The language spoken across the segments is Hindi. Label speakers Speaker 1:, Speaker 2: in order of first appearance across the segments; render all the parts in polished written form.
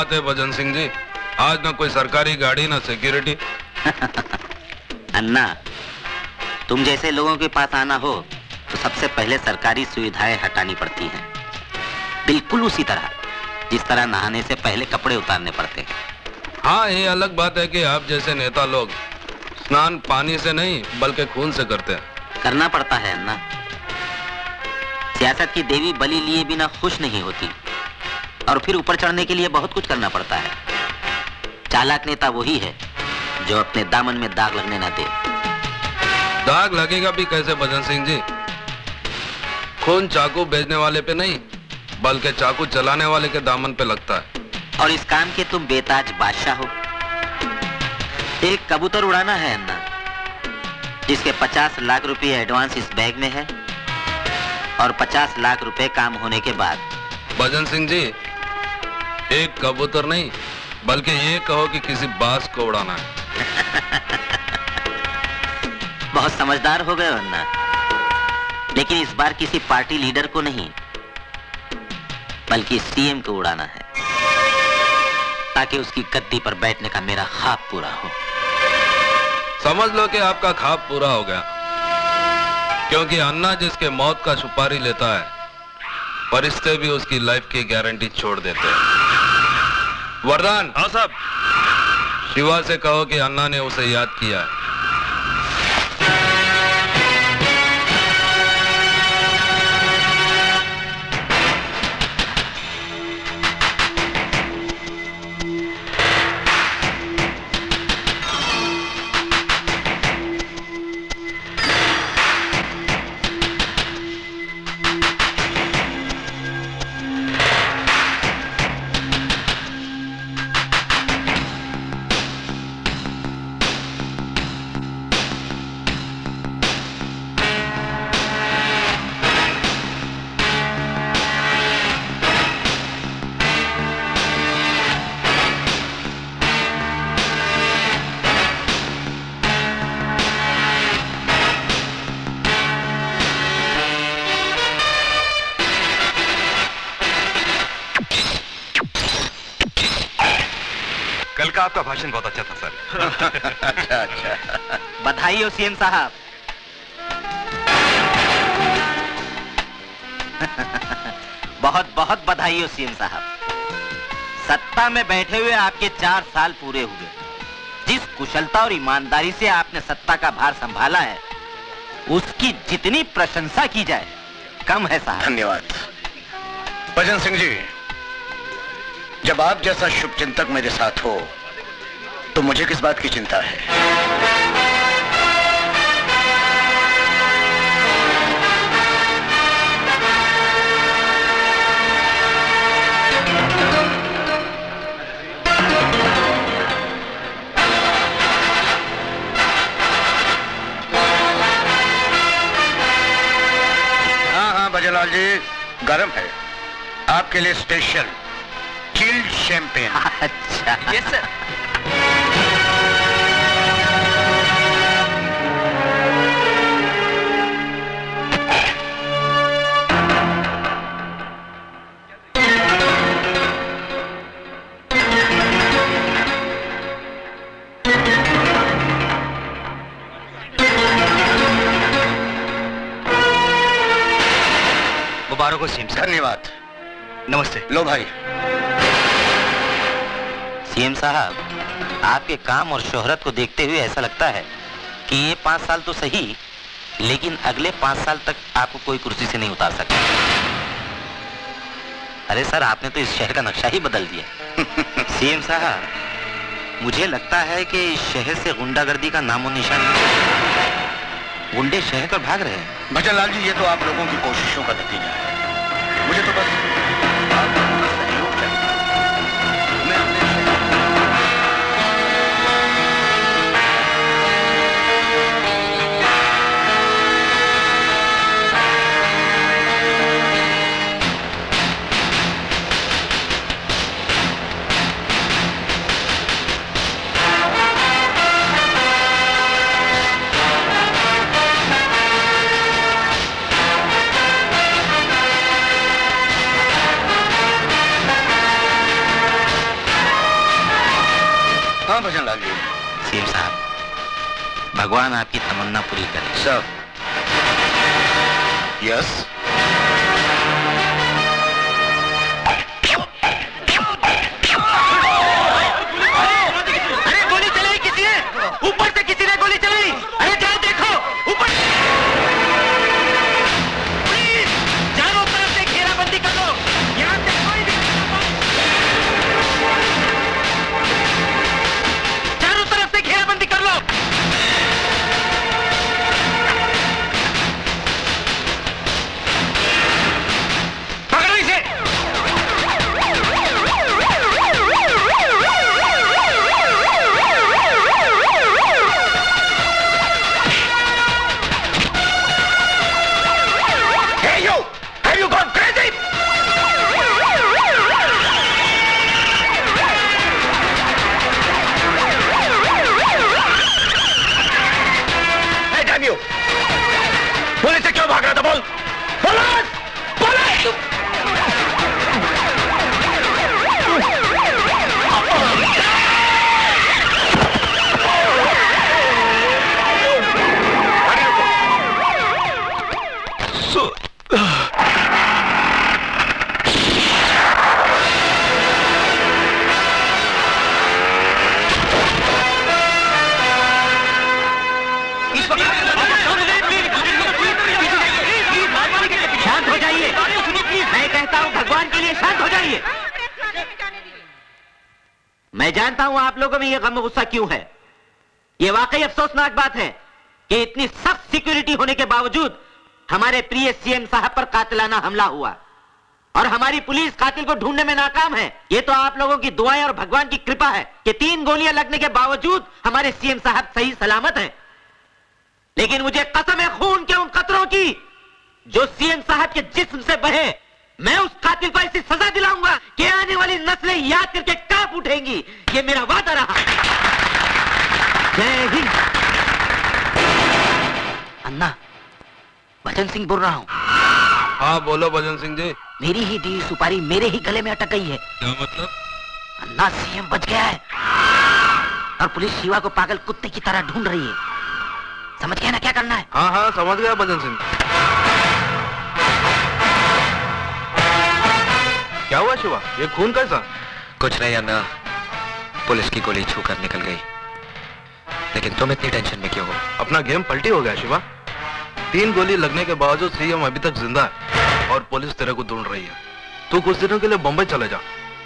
Speaker 1: बात है भजन सिंह जी, आज ना कोई सरकारी गाड़ी ना सिक्योरिटी।
Speaker 2: अन्ना, तुम जैसे लोगों के पास आना हो तो सबसे पहले सरकारी सुविधाएं हटानी पड़ती हैं, बिल्कुल उसी तरह जिस तरह नहाने से पहले कपड़े उतारने पड़ते हैं।
Speaker 1: हाँ, ये अलग बात है कि आप जैसे नेता लोग स्नान पानी से नहीं बल्कि खून से करते हैं।
Speaker 2: करना पड़ता है अन्ना। सियासत की देवी बलि लिए बिना खुश नहीं होती, और फिर ऊपर चढ़ने के लिए बहुत कुछ करना पड़ता है। चालाक नेता वही है जो अपने दामन में दाग लगने न दे।
Speaker 1: दाग लगेगा भी कैसे भजन सिंह जी? खून चाकू बेचने वाले पे नहीं बल्कि चाकू चलाने वाले के दामन पे लगता है।
Speaker 2: और इस काम के तुम बेताज बादशाह हो। एक कबूतर उड़ाना है अन्ना, जिसके 50 लाख रुपए एडवांस इस बैग में है और 50 लाख रुपए काम होने के बाद।
Speaker 1: भजन सिंह जी, एक कबूतर नहीं बल्कि ये कहो कि किसी बास को उड़ाना है।
Speaker 2: बहुत समझदार हो गए अन्ना, लेकिन इस बार किसी पार्टी लीडर को नहीं बल्कि सीएम को उड़ाना है, ताकि उसकी गद्दी पर बैठने का मेरा ख्वाब पूरा हो।
Speaker 1: समझ लो कि आपका ख्वाब पूरा हो गया, क्योंकि अन्ना जिसके मौत का सुपारी लेता है, फरिश्ते भी उसकी लाइफ की गारंटी छोड़ देते हैं। वरदान।
Speaker 3: हाँ साहब।
Speaker 1: शिवा से कहो कि अन्ना ने उसे याद किया है।
Speaker 3: कल का आपका भाषण बहुत अच्छा था सर।
Speaker 2: अच्छा। बधाई हो सीएम साहब। बहुत बहुत बधाई हो सीएम साहब। सत्ता में बैठे हुए आपके 4 साल पूरे हुए। जिस कुशलता और ईमानदारी से आपने सत्ता का भार संभाला है, उसकी जितनी प्रशंसा की जाए कम है साहब।
Speaker 4: धन्यवाद भजन सिंह जी। जब आप जैसा शुभचिंतक मेरे साथ हो तो मुझे किस बात की चिंता है। हाँ भजनलाल जी, गरम है आपके लिए स्पेशल चिल्ड शैंपेन।
Speaker 2: अच्छा।
Speaker 4: Yes sir.
Speaker 2: मुबारक हो सीएम साहब।
Speaker 4: धन्यवाद।
Speaker 2: नमस्ते।
Speaker 4: लो भाई।
Speaker 2: सीएम साहब, आपके काम और शोहरत को देखते हुए ऐसा लगता है कि ये 5 साल तो सही, लेकिन अगले 5 साल तक आपको कोई कुर्सी से नहीं उतार सकता। अरे सर, आपने तो इस शहर का नक्शा ही बदल दिया। सीएम साहब, मुझे लगता है कि इस शहर से गुंडागर्दी का नामो निशान नहीं। गुंडे शहर पर भाग रहे हैं।
Speaker 4: भजनलाल जी, ये तो आप लोगों की कोशिशों का नतीजा है। मुझे तो बस आप लोगों का सहयोग चाहिए। मैं अपने भजन लाल जी।
Speaker 2: सीएम साहब, भगवान आपकी तमन्ना पूरी करे।
Speaker 4: Sir, yes.
Speaker 2: अरे गोली चलाई किसी ने, ऊपर से किसी ने गोली चलाई। अरे जाओ देखो ऊपर। प्लीज चारों तरफ से घेराबंदी कर लो, यहाँ से कोई भी चारों तरफ से घेराबंदी कर लो। पकड़ो इसे।
Speaker 4: Hey you! Have you gone crazy? Hey damn you! Police से क्यों भाग रहा था बोल? पुलिस! पुलिस!
Speaker 2: शांत हो जाइए। मैं कहता हूँ भगवान के लिए शांत हो जाइए। मैं जानता हूँ आप लोगों में ये गम गुस्सा क्यों है। ये वाकई अफसोसनाक बात है कि इतनी सख्त सिक्योरिटी होने के बावजूद हमारे प्रिय सीएम साहब पर कातिलाना हमला हुआ और हमारी पुलिस कातिल को ढूंढने में नाकाम है। ये तो आप लोगों की दुआएं और भगवान की कृपा है कि 3 गोलियां लगने के बावजूद हमारे सीएम साहब सही सलामत हैं। लेकिन मुझे कसम है खून के उन कतरों की जो सीएम साहब के जिस्म से बहे। मैं उस कातिल को ऐसी सजा दिलाऊंगा कि आने वाली नस्लें याद करके कांप उठेंगी। ये मेरा वादा रहा। जय हिंद। अन्ना, भजन सिंह बोल रहा हूँ।
Speaker 1: हाँ बोलो भजन सिंह जी।
Speaker 2: मेरी ही दी सुपारी मेरे ही गले में अटक गई है।
Speaker 1: क्या मतलब?
Speaker 2: अन्ना, सीएम बच गया है और पुलिस शिवा को पागल कुत्ते की तरह ढूंढ रही है। समझ गया ना क्या करना है?
Speaker 1: हाँ हाँ समझ गया भजन सिंह। क्या हुआ शिवा? ये खून कैसा?
Speaker 3: कुछ नहीं अन्ना, पुलिस की गोली छू कर निकल गई। लेकिन तुम इतनी टेंशन में क्यों हो?
Speaker 1: अपना गेम पलटी हो गया शिवा। 3 गोली लगने के बावजूद सीएम अभी तक जिंदा है और पुलिस तेरे को ढूंढ रही है। तू कुछ दिनों के लिए बम्बई चले जा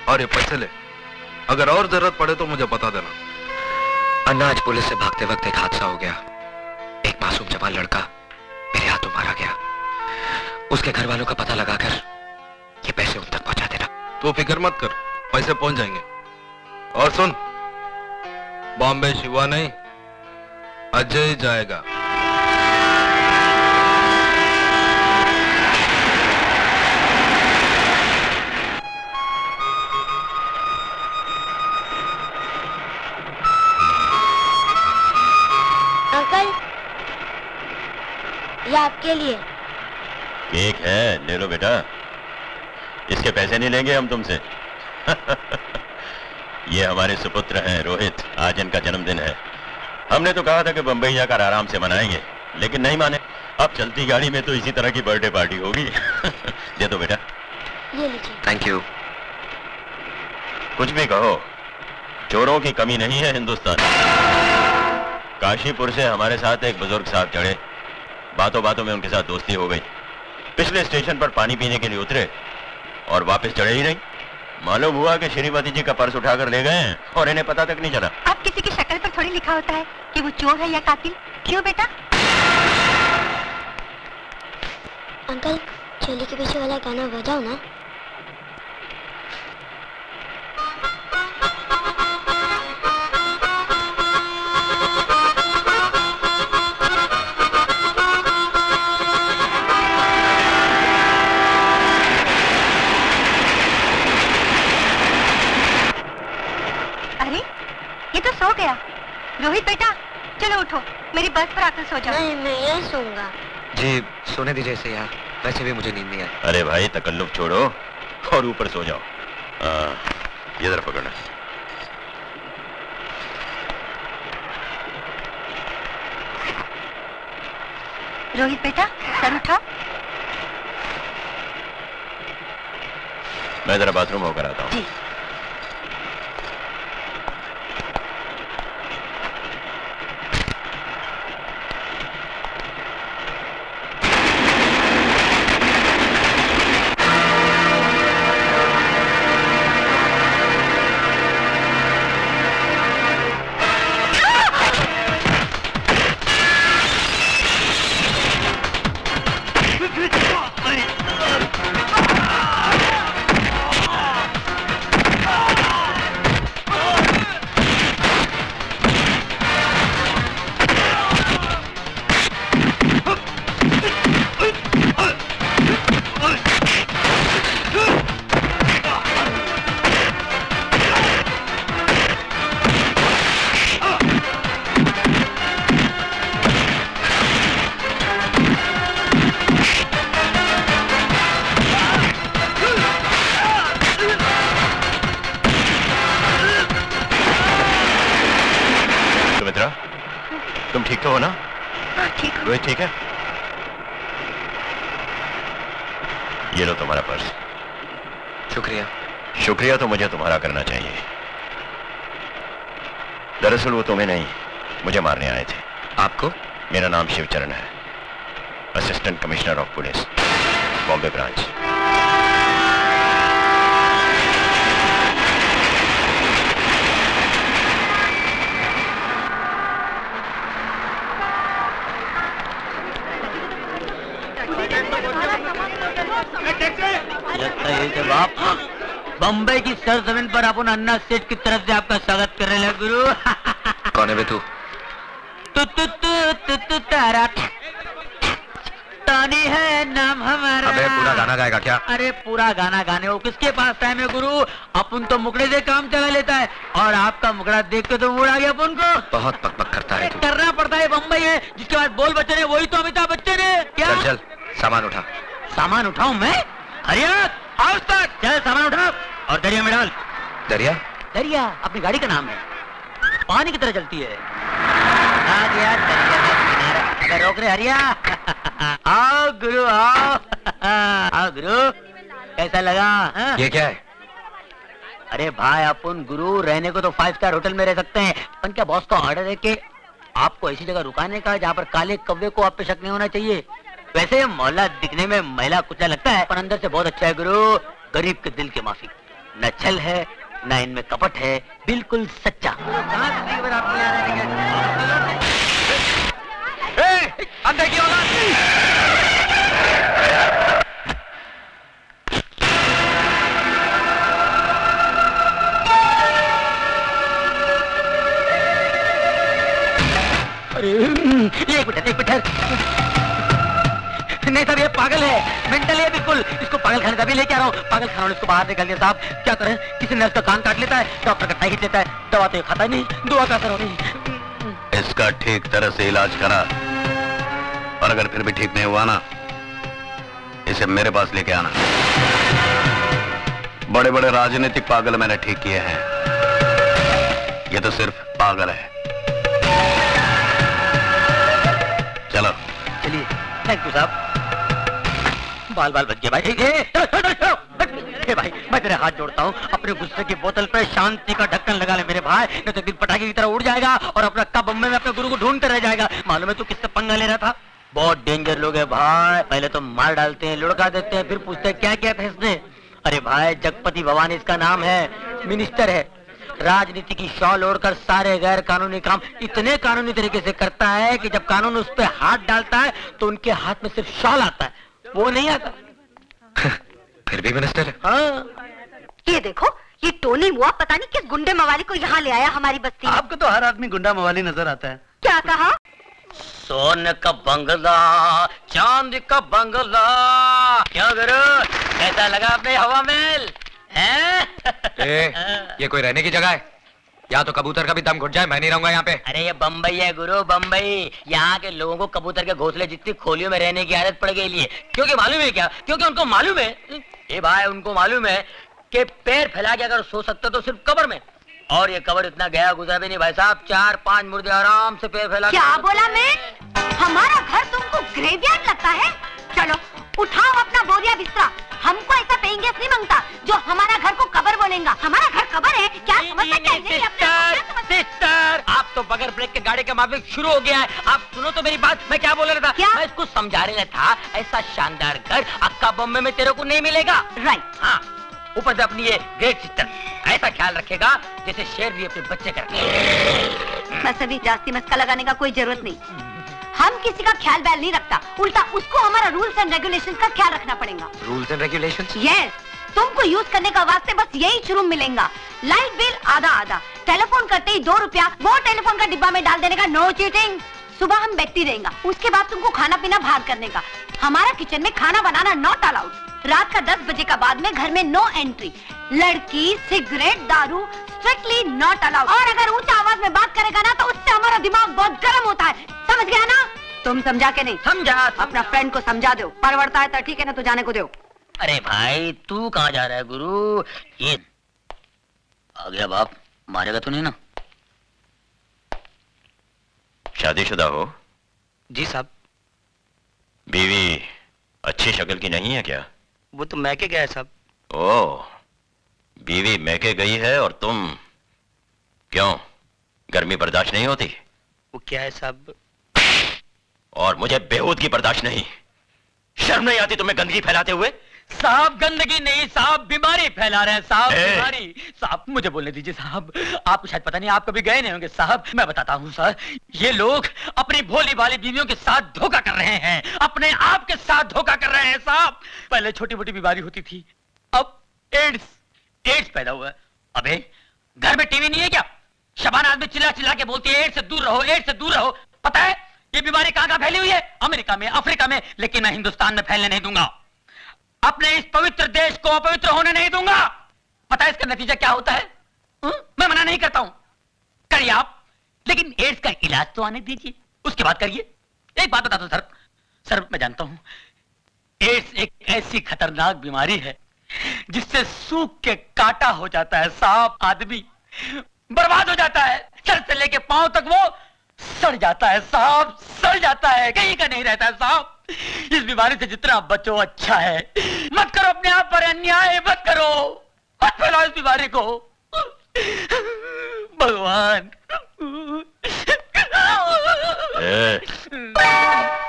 Speaker 1: और ये पैसे ले। अगर और जरूरत पड़े तो मुझे बता देना।
Speaker 3: अन्ना, आज पुलिस से भागते वक्त एक हादसा हो गया। एक मासूम जवान लड़का मेरे हाथों मारा गया। उसके घर वालों का पता लगाकर ये पैसे उन तक पहुंचा देना।
Speaker 1: तू फिक्र मत कर, पैसे पहुंच जाएंगे। और सुन, बॉम्बे शिवा नहीं, अजय जाएगा।
Speaker 5: अंकल, ये आपके लिए।
Speaker 6: केक है, ले लो बेटा। इसके पैसे नहीं लेंगे हम तुमसे। ये हमारे सुपुत्र हैं रोहित, आज इनका जन्मदिन है। हमने तो कहा था कि बंबई जाकर आराम से मनाएंगे, लेकिन नहीं माने। अब चलती गाड़ी में तो इसी तरह की बर्थडे पार्टी होगी। दे दो बेटा।
Speaker 5: ये लीजिए।
Speaker 3: Thank you.
Speaker 6: कुछ भी कहो, चोरों की कमी नहीं है हिंदुस्तान। काशीपुर से हमारे साथ एक बुजुर्ग साहब चढ़े, बातों बातों में उनके साथ दोस्ती हो गई। पिछले स्टेशन पर पानी पीने के लिए उतरे और वापस चढ़े ही नहीं। मालूम हुआ कि श्रीमती जी का पर्स उठाकर ले गए हैं और इन्हें पता तक नहीं चला।
Speaker 7: अब किसी की शक्ल पर थोड़ी लिखा होता है कि वो चोर है या कातिल। क्यों बेटा?
Speaker 5: अंकल, चोली के पीछे वाला गाना बजाओ ना।
Speaker 7: सो गया। रोहित बेटा चलो उठो, मेरी बस पर आकर सो जाओ।
Speaker 5: नहीं, मैं यहाँ सोऊंगा।
Speaker 3: जी सोने दीजिए इसे यार, वैसे भी मुझे नींद नहीं आई।
Speaker 6: अरे भाई तकल्लुफ छोड़ो और ऊपर सो जाओ। ये जरा पकड़ना।
Speaker 7: रोहित बेटा सर उठाओ।
Speaker 6: मैं जरा बाथरूम होकर आता हूँ।
Speaker 7: जी।
Speaker 6: तुम ठीक तो हो ना?
Speaker 7: हाँ ठीक हूँ।
Speaker 6: रोहित ठीक है? ये लो तुम्हारा पर्स।
Speaker 3: शुक्रिया।
Speaker 6: शुक्रिया तो मुझे तुम्हारा करना चाहिए। दरअसल वो तुम्हें नहीं, मुझे मारने आए थे।
Speaker 3: आपको?
Speaker 6: मेरा नाम शिवचरण है, assistant commissioner of police, Bombay branch.
Speaker 2: बाप बम्बई की सरजमीन पर अपन अन्ना सेठ की तरफ से आपका स्वागत कर रहे हैं गुरु।
Speaker 3: कौन है बे तू?
Speaker 2: तारा तानी है नाम हमारा।
Speaker 3: अबे पूरा गाना गाएगा क्या?
Speaker 2: अरे पूरा गाना गाने वो किसके पास टाइम है गुरु? अपन तो मुकड़े से काम चला लेता है और आपका मुकड़ा देख के तो मूड आ गया अपन को।
Speaker 3: बहुत पकपक करता है तू।
Speaker 2: करना पड़ता है, बम्बई है जिसके बाद बोल बच्चन है वही तो अमिताभ बच्चन है क्या?
Speaker 3: चल चल सामान उठा।
Speaker 2: सामान उठाऊं मैं? हरिया आज तक चल सामान उठा और दरिया में डाल।
Speaker 3: दरिया?
Speaker 2: दरिया अपनी गाड़ी का नाम है, पानी की तरह चलती है। आ गया दरिया का किनारा, अगर रोक रहे हरिया। आओ गुरु आओ। आओ गुरु, कैसा लगा? हाँ?
Speaker 3: ये क्या है?
Speaker 2: अरे भाई अपन गुरु रहने को तो 5 स्टार होटल में रह सकते हैं, पर क्या बॉस का ऑर्डर है कि आपको ऐसी जगह रुकाने का जहाँ पर काले कौवे को आप पे शक नहीं होना चाहिए। वैसे मोहल्ला दिखने में महिला कुचला लगता है पर अंदर से बहुत अच्छा है गुरु। गरीब के दिल के माफी, न छल है न इनमें कपट है, बिल्कुल सच्चा।
Speaker 3: अंदर की औलाद!
Speaker 2: अरे एक मिनट नहीं साहब, ये पागल है, मेंटल है बिल्कुल। इसको पागल खाने का भी लेके आ रहा हूँ। पागल खाना इसको बाहर निकाल दिया साहब। क्या करें, किसी नर्स का कान काट लेता है, डॉक्टर का टाइट लेता है, दवा तो खाता नहीं, दुआ का असर हो नहीं।
Speaker 4: इसका ठीक तरह से इलाज करा और अगर फिर भी ठीक नहीं हुआ ना, इसे मेरे पास लेके आना। बड़े बड़े राजनीतिक पागल मैंने ठीक किए हैं, ये तो सिर्फ पागल है। चलो
Speaker 2: चलिए, थैंक यू साहब। बाल बाल बच गए भाई। ए भाई मैं तेरे हाथ जोड़ता हूँ, अपने गुस्से की बोतल पे शांति का ढक्कन लगा ले मेरे भाई, नहीं तो दिन पटाखे की तरह उड़ जाएगा और अपना कब बम्बई में अपने गुरु को ढूंढते रह जाएगा। मालूम है तू किससे पंगा ले रहा था? बहुत डेंजर लोग है भाई, पहले तो मार डालते हैं, लुढ़का देते हैं, फिर पूछते हैं क्या किया था इसने। अरे भाई जगपति भवानी इसका नाम है, मिनिस्टर है, राजनीति की शॉल ओढ़कर सारे गैर कानूनी काम इतने कानूनी तरीके से करता है कि जब कानून उस पर हाथ डालता है तो उनके हाथ में सिर्फ शॉल आता है, वो नहीं आता।
Speaker 3: फिर भी मिनिस्टर है।
Speaker 2: हाँ।
Speaker 7: ये देखो, ये टोनी मुआ पता नहीं किस गुंडे मवाली को यहाँ ले आया हमारी बस्ती में।
Speaker 8: आपको तो हर आदमी गुंडा मवाली नजर आता है।
Speaker 7: क्या कहा?
Speaker 2: सोने का बंगला, चांदी का बंगला, क्या करो, कैसा लगा अपने हवा महल?
Speaker 3: ये कोई रहने की जगह है? या तो कबूतर का भी दम घुट जाए, मैं नहीं रहूंगा यहाँ पे।
Speaker 2: अरे ये बम्बई है गुरु, बम्बई। यहाँ के लोगों को कबूतर के घोंसले जितनी खोलियों में रहने की आदत पड़ गई है। क्योंकि मालूम है क्या? क्योंकि उनको मालूम है, ये भाई उनको मालूम है कि पैर फैला के अगर सो सकते तो सिर्फ कब्र में, और ये कब्र इतना गया गुजरा भी नहीं भाई साहब। 4-5 मुर्दे आराम से पैर फैला।
Speaker 7: क्या बोला मैं? हमारा घर तुमको ग्रेवयार्ड लगता है? चलो उठाओ अपना बोरिया बिस्तरा। हमको ऐसा पेंगे नहीं मांगता जो हमारा घर को कबर बोलेगा। हमारा घर कबर है क्या? समझते क्या?
Speaker 9: सिस्टर, आप तो बगैर ब्रेक के गाड़ी का माफिक शुरू हो गया है। आप सुनो तो मेरी बात, मैं क्या बोल रहा था?
Speaker 7: क्या?
Speaker 9: मैं इसको समझा रहा था, ऐसा शानदार घर अक्का बॉम्बे में तेरे को नहीं मिलेगा।
Speaker 7: राइट।
Speaker 9: हाँ, ऊपर से अपनी ये ग्रेट सिस्टर ऐसा ख्याल रखेगा जैसे शेर भी अपने बच्चे करते।
Speaker 7: बस अभी जास्ती मस्का लगाने का कोई जरूरत नहीं। हम किसी का ख्याल बैल नहीं रखता, उल्टा उसको हमारा रूल्स एंड रेगुलेशंस का ख्याल रखना पड़ेगा।
Speaker 3: Rules and regulations?
Speaker 7: यस, तुमको यूज करने का वास्ते बस यही शुरू मिलेगा। लाइट बिल आधा आधा, टेलीफोन करते ही 2 रुपया वो टेलीफोन का डिब्बा में डाल देने का, नो चीटिंग। सुबह हम बैठती रहेगा, उसके बाद तुमको खाना पीना बाहर करने का। हमारा किचन में खाना बनाना नॉट अलाउड। रात का 10 बजे का बाद में घर में नो एंट्री। लड़की, सिगरेट, दारू स्ट्रिक्टली नॉट अलाउड। और अगर ऊंचा आवाज में बात करेगा ना तो उससे हमारा दिमाग बहुत गर्म होता है। समझ गया ना? तुम समझा के नहीं?
Speaker 9: समझा।
Speaker 7: अपना फ्रेंड को समझा दो, परवड़ता है तो ठीक है ना, तो जाने को दो।
Speaker 9: अरे भाई तू कहाँ जा रहा है गुरु? ये आ गया बाप, मारेगा तो नहीं ना?
Speaker 6: शादीशुदा हो?
Speaker 3: जी साहब।
Speaker 6: बीवी अच्छी शक्ल की नहीं है क्या?
Speaker 3: वो तो मैके गया है साहब।
Speaker 6: ओह, बीवी मैके गई है और तुम क्यों, गर्मी बर्दाश्त नहीं होती?
Speaker 3: वो क्या है साहब?
Speaker 6: और मुझे बेहूदगी बर्दाश्त नहीं। शर्म नहीं आती तुम्हें गंदगी फैलाते हुए?
Speaker 9: साहब गंदगी नहीं साहब, बीमारी फैला रहे हैं साहब, बीमारी। साहब मुझे बोलने दीजिए साहब, आपको शायद पता नहीं, आप कभी गए नहीं होंगे साहब। मैं बताता हूँ सर, ये लोग अपनी भोली भाली बीवियों के साथ धोखा कर रहे हैं, अपने आप के साथ धोखा कर रहे हैं साहब। पहले छोटी मोटी बीमारी होती थी, अब एड्स पैदा हुआ है। अबे घर में टीवी नहीं है क्या? शबाना आदमी चिल्ला चिल्ला के बोलती है एड्स से दूर रहो, एड्स से दूर रहो। पता है ये बीमारी कहाँ फैली हुई है? अमेरिका में, अफ्रीका में, लेकिन मैं हिंदुस्तान में फैलने नहीं दूंगा। अपने इस पवित्र देश को अपवित्र होने नहीं दूंगा। पता है इसका नतीजा क्या होता है? मैं मना नहीं करता हूं, करिए आप, लेकिन एड्स का इलाज तो आने दीजिए, उसके बाद करिए। एक बात बता दो सर, मैं जानता हूं एड्स एक ऐसी खतरनाक बीमारी है जिससे सूख के काटा हो जाता है साहब, आदमी बर्बाद हो जाता है। सर से लेके पांव तक वो सड़ जाता है साहब, सड़ जाता है, कहीं का नहीं रहता है साहब। इस बीमारी से जितना बचो अच्छा है। मत करो अपने आप पर अन्याय, मत करो, मत फैलाओ इस बीमारी को। भगवान।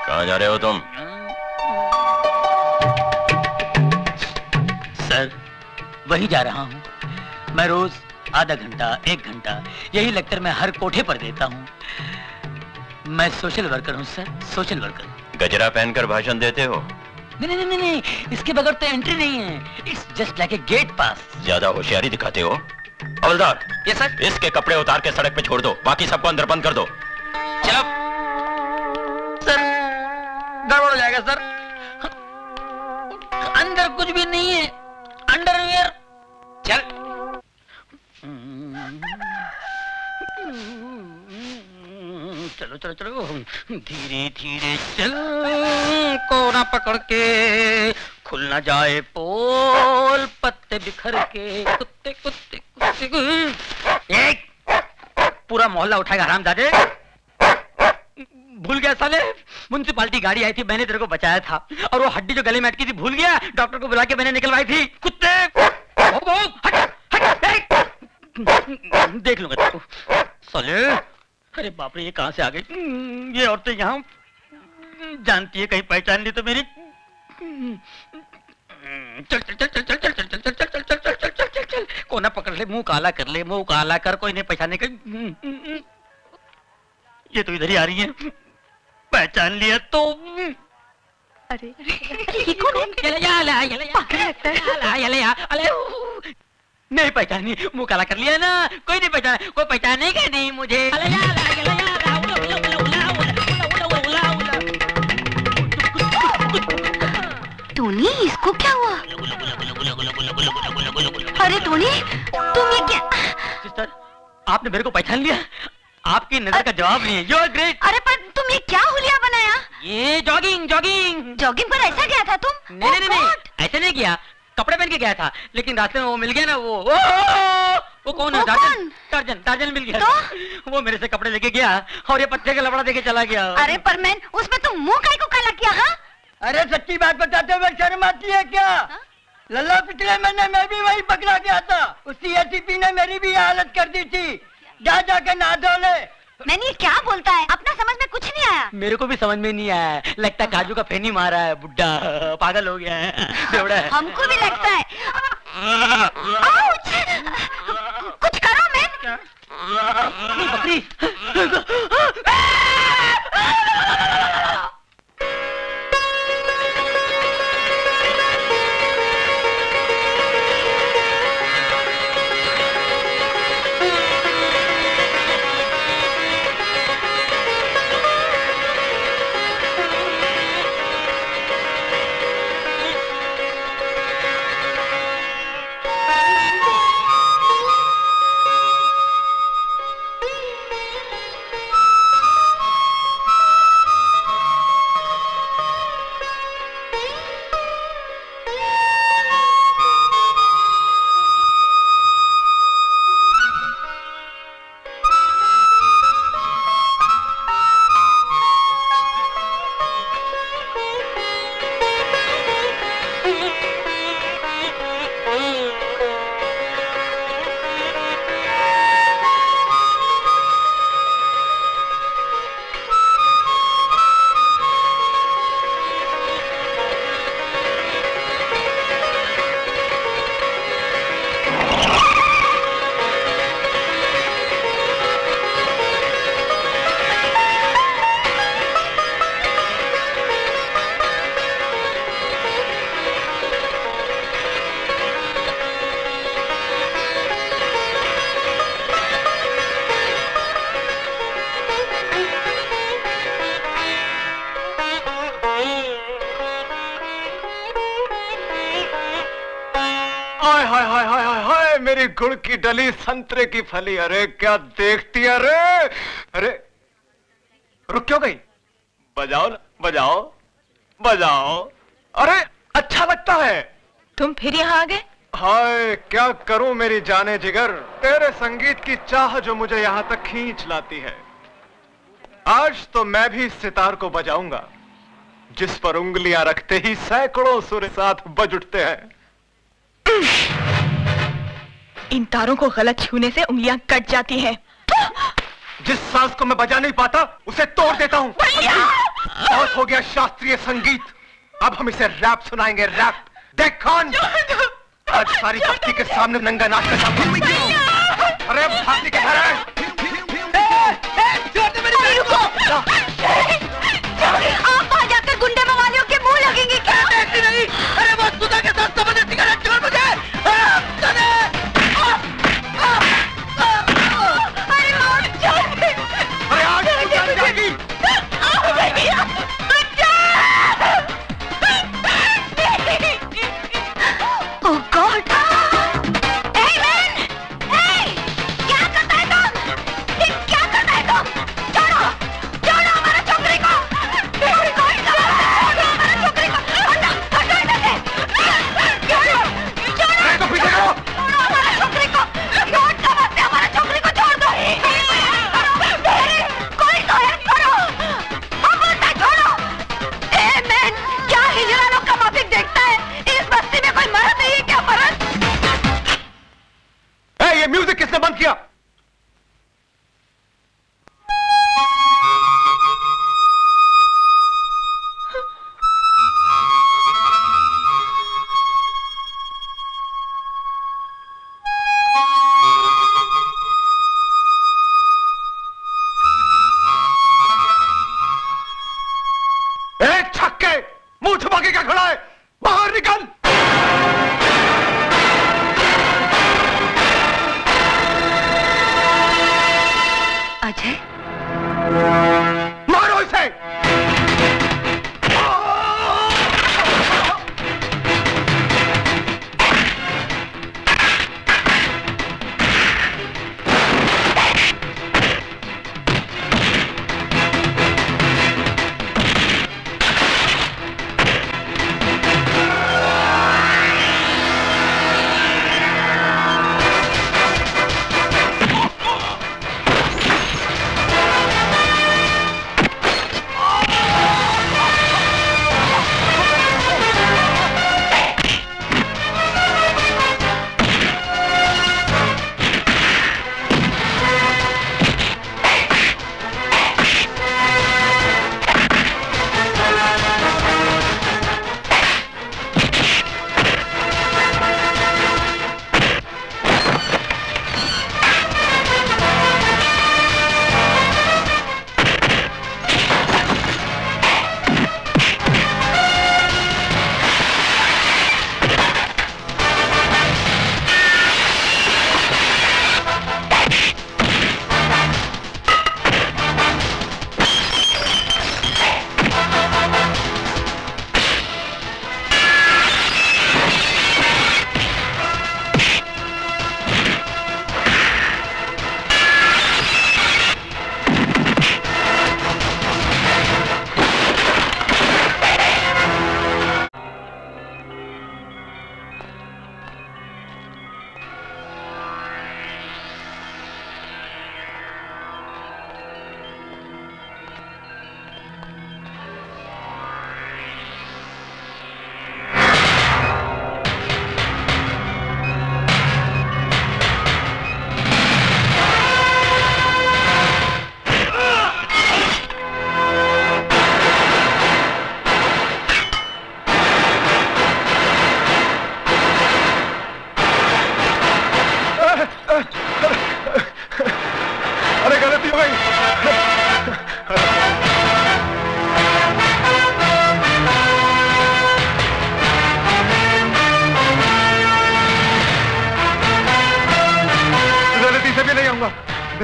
Speaker 6: कहाँ जा रहे हो तुम?
Speaker 9: सर वही जा रहा हूँ। मैं रोज आधा घंटा 1 घंटा यही लेक्चर मैं हर कोठे पर देता हूँ। मैं सोशल वर्कर हूँ सर, सोशल वर्कर।
Speaker 6: गजरा पहनकर भाषण देते हो?
Speaker 9: नहीं, इसके बगैर तो एंट्री नहीं है। It's just like a gate pass.
Speaker 6: ज्यादा होशियारी दिखाते हो। हवलदार,
Speaker 3: ये सर।
Speaker 6: इसके कपड़े उतार के सड़क पे छोड़ दो, बाकी सबको अंदर बंद कर दो।
Speaker 9: चलो सर, गड़बड़ हो जाएगा सर, अंदर कुछ भी नहीं है, अंडरवियर।
Speaker 3: चल।
Speaker 9: चलो धीरे धीरे चल, कोना पकड़ के, खुल ना जाए पोल, पत्ते बिखर के, कुत्ते कुत्ते कुत्ते। एक पूरा मोहल्ला उठाएगा हरामजादे। भूल गया साले, म्युनिसिपालिटी गाड़ी आई थी, मैंने तेरे को बचाया था, और वो हड्डी जो गले में अटकी थी भूल गया, डॉक्टर को बुला के मैंने निकलवाई थी। कुत्ते देख लूंगा तेरे को साले। अरे बाप रे, ये कहां से आ गई? ये औरतें यहाँ जानती है, कहीं पहचान ली तो मेरी। चल चल चल चल चल चल चल चल चल चल चल चल चल चल चल चल चल, कोना पकड़ ले, मुंह काला कर ले, मुंह काला कर, कोई नहीं पहचाने का। ये तो इधर ही आ रही है, पहचान लिया तो।
Speaker 7: अरे ये कौन है?
Speaker 9: नहीं पहचानी, मुंह काला कर लिया ना, कोई नहीं पहचाना, कोई पहचानेगा नहीं मुझे।
Speaker 7: टोनी, इसको क्या हुआ? अरे टोनी, तुम ये क्या?
Speaker 9: सिस्टर, आपने मेरे को पहचान लिया? आपकी नजर का जवाब नहीं है। You are great.
Speaker 7: अरे पर तुम ये क्या हुलिया बनाया?
Speaker 9: ये जॉगिंग जॉगिंग
Speaker 7: जॉगिंग पर ऐसा गया था तुम?
Speaker 9: नहीं, ऐसे नहीं किया, कपड़े पहन के गया था, लेकिन रास्ते में वो मिल गया ना, वो वो कौन है? टार्जन? टार्जन, टार्जन मिल गया तो? वो मेरे से कपड़े लेके गया और ये पत्ते का लबड़ा देके चला गया।
Speaker 7: अरे पर मैन, उसमें तुम मुंह काहे को काला किया? हाँ,
Speaker 10: अरे सच्ची बात बताते हुए शर्म आती है क्या? लल्ला पिछले महीने मैं भी वही पकड़ा गया था। उसी एसीपी ने मेरी भी हालत कर दी थी। जा जाके नहा धो ले।
Speaker 7: मैंने ये क्या बोलता है? अपना समझ में कुछ नहीं आया।
Speaker 9: मेरे को भी समझ में नहीं आया। लगता है काजू का फेनी मारा है, बुड्ढा पागल हो गया है, बेवड़ा है।
Speaker 7: हमको भी लगता है। कुछ करो मैन।
Speaker 9: बकरी।
Speaker 11: मेरी गुड़ की डली, संतरे की फली, अरे क्या देखती है? अरे अरे रुक क्यों गई? बजाओ ना, बजाओ बजाओ। अरे अच्छा लगता है।
Speaker 12: तुम फिर यहाँ आ गए?
Speaker 11: हाय क्या करूं मेरी जाने जिगर, तेरे संगीत की चाह जो मुझे यहां तक खींच लाती है। आज तो मैं भी सितार को बजाऊंगा, जिस पर उंगलियां रखते ही सैकड़ों सुर साथ बज उठते हैं।
Speaker 12: इन तारों को गलत छूने से उंगलियां कट जाती हैं।
Speaker 11: जिस सांस को मैं बजा नहीं पाता उसे तोड़ देता हूँ। बहुत हो गया शास्त्रीय संगीत, अब हम इसे रैप सुनाएंगे, रैप। देख कौन आज सारी बस्ती के सामने नंगा नाच कर सामने। अरे भाती के घर है।
Speaker 7: आप वहाँ जाकर गुंडे मवालियों के मुंह लगेंगे क्या?
Speaker 10: नहीं, अरे वो सुधा के साथ समझे सिगरेट छोड़ मुझे।
Speaker 11: म्यूजिक किसने बंद किया? एक छक्के, मुंह छुपा के क्या खड़ा है? बाहर निकल।
Speaker 7: अजय,
Speaker 11: मारो इसे।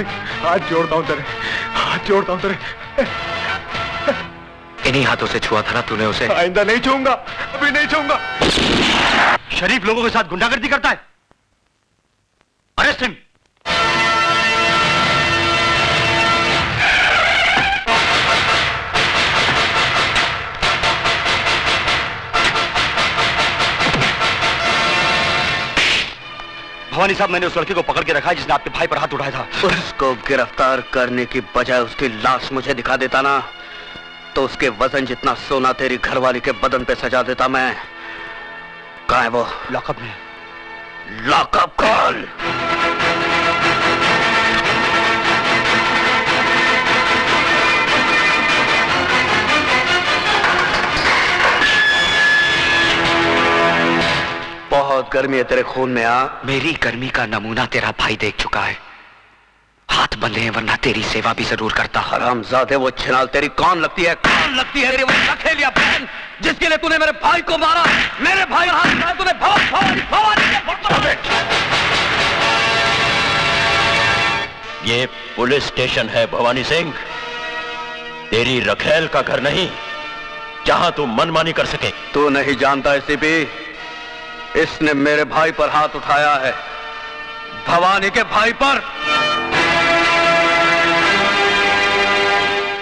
Speaker 11: सिंह, हाथ जोड़ता हूँ तेरे, हाथ जोड़ता हूँ तेरे।
Speaker 3: इन्हीं हाथों से छुआ था ना तूने उसे?
Speaker 11: आइंदा नहीं छूऊंगा, अभी नहीं छूऊंगा।
Speaker 13: शरीफ लोगों के साथ गुंडागर्दी करता है, अरेस्ट हिम। भवानी साहब, मैंने उस लड़के को पकड़ के रखा है जिसने आपके भाई पर हाथ उठाया था।
Speaker 4: उसको गिरफ्तार करने की बजाय उसकी लाश मुझे दिखा देता ना, तो उसके वजन जितना सोना तेरी घरवाली के बदन पे सजा देता मैं। कहाँ है वो?
Speaker 13: लॉकअप में।
Speaker 4: Lockup call. बहुत गर्मी है तेरे खून में।
Speaker 3: मेरी गर्मी का नमूना तेरा भाई देख चुका है। हाथ बंधे हैं वरना तेरी सेवा भी जरूर करता।
Speaker 4: हरामजादे, वो छिनाल तेरी कौन लगती है?
Speaker 13: कौन लगती है तेरी वो नखेलिया बहन, जिसके लिए तूने मेरे भाई को मारा? मेरे भाई का हाथ उठाया तूने। भवानी
Speaker 6: ये पुलिस स्टेशन है भवानी सिंह, तेरी रखेल का घर नहीं जहां तू मनमानी कर सके।
Speaker 4: तू नहीं जानता एसीपी, इसने मेरे भाई पर हाथ उठाया है, भवानी के भाई पर।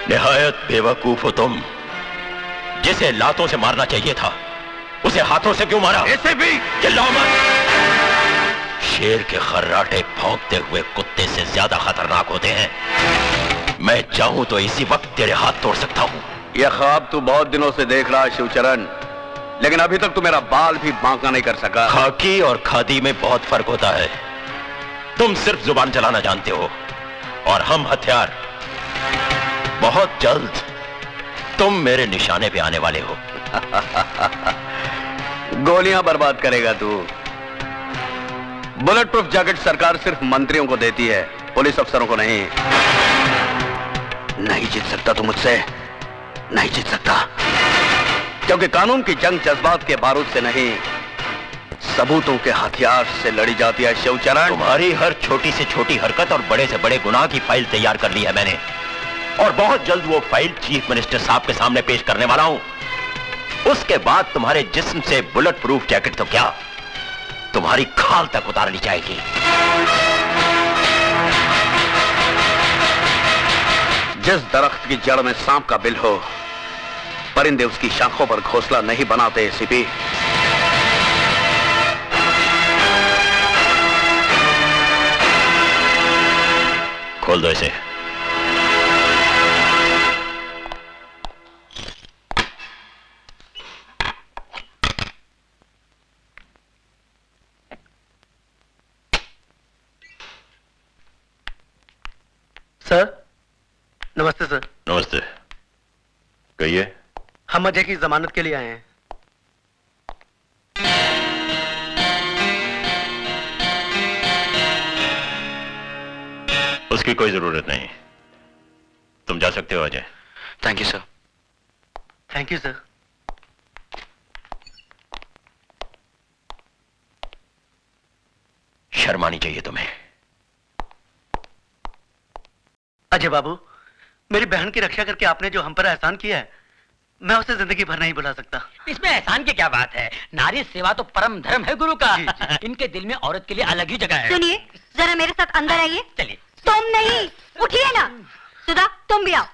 Speaker 6: निहायत बेवकूफ हो तुम। जिसे लातों से मारना चाहिए था उसे हाथों से क्यों मारा?
Speaker 4: एसीपी
Speaker 6: चिल्लाओ मत। शेर के खर्राटे भौंकते हुए कुत्ते से ज्यादा खतरनाक होते हैं। मैं चाहूं तो इसी वक्त तेरे हाथ तोड़ सकता हूं।
Speaker 4: यह ख्वाब तू बहुत दिनों से देख रहा है शिवचरण, लेकिन अभी तक तू मेरा बाल भी बांका नहीं कर सका।
Speaker 6: खाकी और खादी में बहुत फर्क होता है। तुम सिर्फ जुबान चलाना जानते हो और हम हथियार। बहुत जल्द तुम मेरे निशाने पे आने वाले हो।
Speaker 4: गोलियां बर्बाद करेगा तू। बुलेट प्रूफ जैकेट सरकार सिर्फ मंत्रियों को देती है, पुलिस अफसरों को नहीं। नहीं जीत सकता तू मुझसे, नहीं जीत सकता, क्योंकि कानून की जंग जज्बात के बारूद से नहीं, सबूतों के हथियार से लड़ी जाती है शिवचरण।
Speaker 6: तुम्हारी हर छोटी से छोटी हरकत और बड़े से बड़े गुनाह की फाइल तैयार कर ली है मैंने, और बहुत जल्द वो फाइल चीफ मिनिस्टर साहब के सामने पेश करने वाला हूं। उसके बाद तुम्हारे जिस्म से बुलेट प्रूफ जैकेट तो क्या, तुम्हारी खाल तक उतार ली जाएगी।
Speaker 4: जिस दरख्त की जड़ में सांप का बिल हो, परिंदे उसकी शाखों पर घोंसला नहीं बनाते एसीपी।
Speaker 6: खोल दो इसे।
Speaker 8: सर, नमस्ते सर।
Speaker 6: नमस्ते, कहिए।
Speaker 8: हम अजय की जमानत के लिए आए हैं।
Speaker 6: उसकी कोई जरूरत नहीं, तुम जा सकते हो Ajay.
Speaker 3: Thank you sir.
Speaker 8: Thank you sir.
Speaker 6: शर्म आनी चाहिए तुम्हें।
Speaker 8: अजय बाबू, मेरी बहन की रक्षा करके आपने जो हम पर एहसान किया है, मैं उसे जिंदगी भर नहीं भुला सकता।
Speaker 9: इसमें एहसान की क्या बात है, नारी सेवा तो परम धर्म है गुरु का। इनके दिल में औरत के लिए अलग ही जगह है।
Speaker 7: सुनिए, जरा मेरे साथ अंदर आइए।
Speaker 9: चलिए।
Speaker 7: तुम नहीं, उठिए ना। सुधा, तुम भी आओ।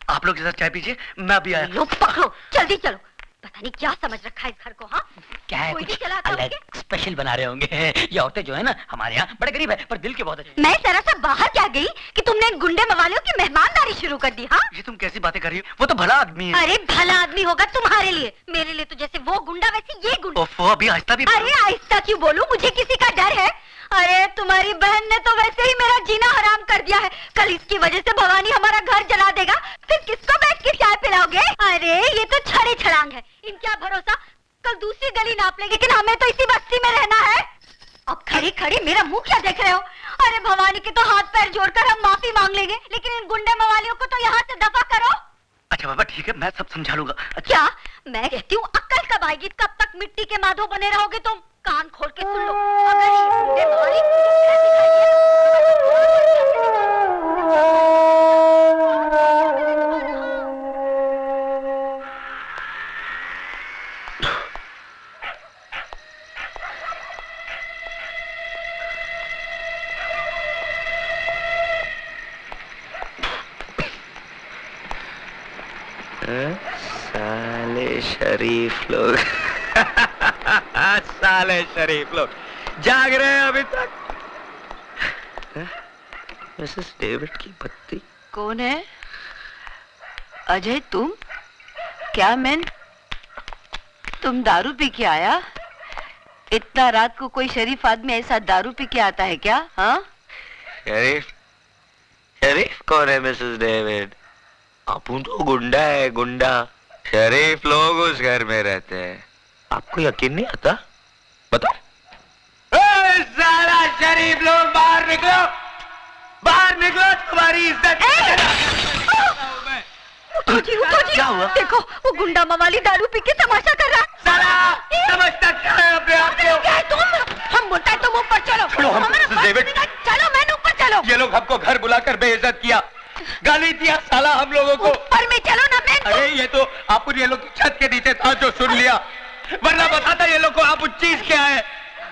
Speaker 8: आप लोग के साथ चाय पीजिए, मैं अभी आया।
Speaker 7: लो पकड़ो, जल्दी चलो। पता नहीं क्या समझ रखा है इस घर को। हाँ,
Speaker 9: क्या है,
Speaker 7: कोई
Speaker 9: कुछ
Speaker 7: भी चलाता
Speaker 9: अलग स्पेशल बना रहे होंगे। ये औरतें जो है ना हमारे यहाँ बड़े गरीब है, पर दिल के बहुत अच्छे।
Speaker 7: मैं जरा सा बाहर क्या गई कि तुमने इन गुंडे मवालियों की मेहमानदारी शुरू कर दी। हाँ,
Speaker 8: ये तुम कैसी बातें कर रही हो? वो तो भला आदमी है।
Speaker 7: अरे भला आदमी होगा तुम्हारे लिए, मेरे लिए तो जैसे वो गुंडा वैसे ये गुंडा।
Speaker 8: ओफो, अभी आहिस्ता भी।
Speaker 7: अरे आहिस्ता क्यों बोलूं, मुझे किसी का डर है? अरे तुम्हारी बहन ने तो वैसे ही मेरा जीना हराम कर दिया है। कल इसकी वजह से भवानी हमारा घर जला देगा, फिर किसको बैठ के चाय पिलाओगे? अरे ये तो छड़ी छड़ांग है, इनका भरोसा। कल दूसरी गली नाप लेंगे, लेकिन हमें तो इसी बस्ती में रहना है। अब खड़ी खड़ी मेरा मुंह क्या देख रहे हो? अरे भवानी के तो हाथ पैर जोड़कर हम माफी मांग लेंगे, लेकिन इन गुंडे मवालियों को तो यहाँ से दफा करो।
Speaker 8: अच्छा बाबा ठीक है, मैं सब समझा लूंगा।
Speaker 7: क्या मैं कहती हूँ, अक्ल कब आएगी? कब तक मिट्टी के माधो बने रहोगे तुम? कान खोल के सुन लो, अगर ये गुंडे मवाली मुझे फिर दिखाई दिए
Speaker 3: शरीफ लोग। साले शरीफ लोग जाग रहे हैं अभी तक। मिसेस डेविड की बत्ती।
Speaker 7: कौन है? अजय तुम? क्या मैन? तुम दारू पी के आया? इतना रात को कोई शरीफ आदमी ऐसा दारू पी के आता है क्या? हाँ?
Speaker 3: शरीफ? शरीफ कौन है मिसेस डेविड? अपुन तो गुंडा है, गुंडा। शरीफ लोग उस घर में रहते हैं। आपको यकीन नहीं आता? बताओ।
Speaker 13: साला शरीफ लोग बाहर निकलो, बाहर निकलो, तुम्हारी इज्जत।
Speaker 7: उठो जी, उठो जी।
Speaker 3: क्या हुआ?
Speaker 7: देखो वो गुंडा मवाली दारू पी के तमाशा कर रहा है।
Speaker 13: साला समझता क्या है अपने आप को?
Speaker 7: क्या है तुम? हम बोलता है तुम ऊपर चलो।
Speaker 13: छोड़ो हम, डेविड।
Speaker 7: चलो मैंने ऊपर चलो।
Speaker 13: ये लोग हमको घर बुलाकर बेइज्जत किया, गाली दिया साला हम लोगों को।
Speaker 7: ऊपर में चलो ना मैन।
Speaker 13: अरे ये तो आप ये लोग छत के नीचे था जो सुन लिया, वरना बताता ये लोग को आप चीज क्या है।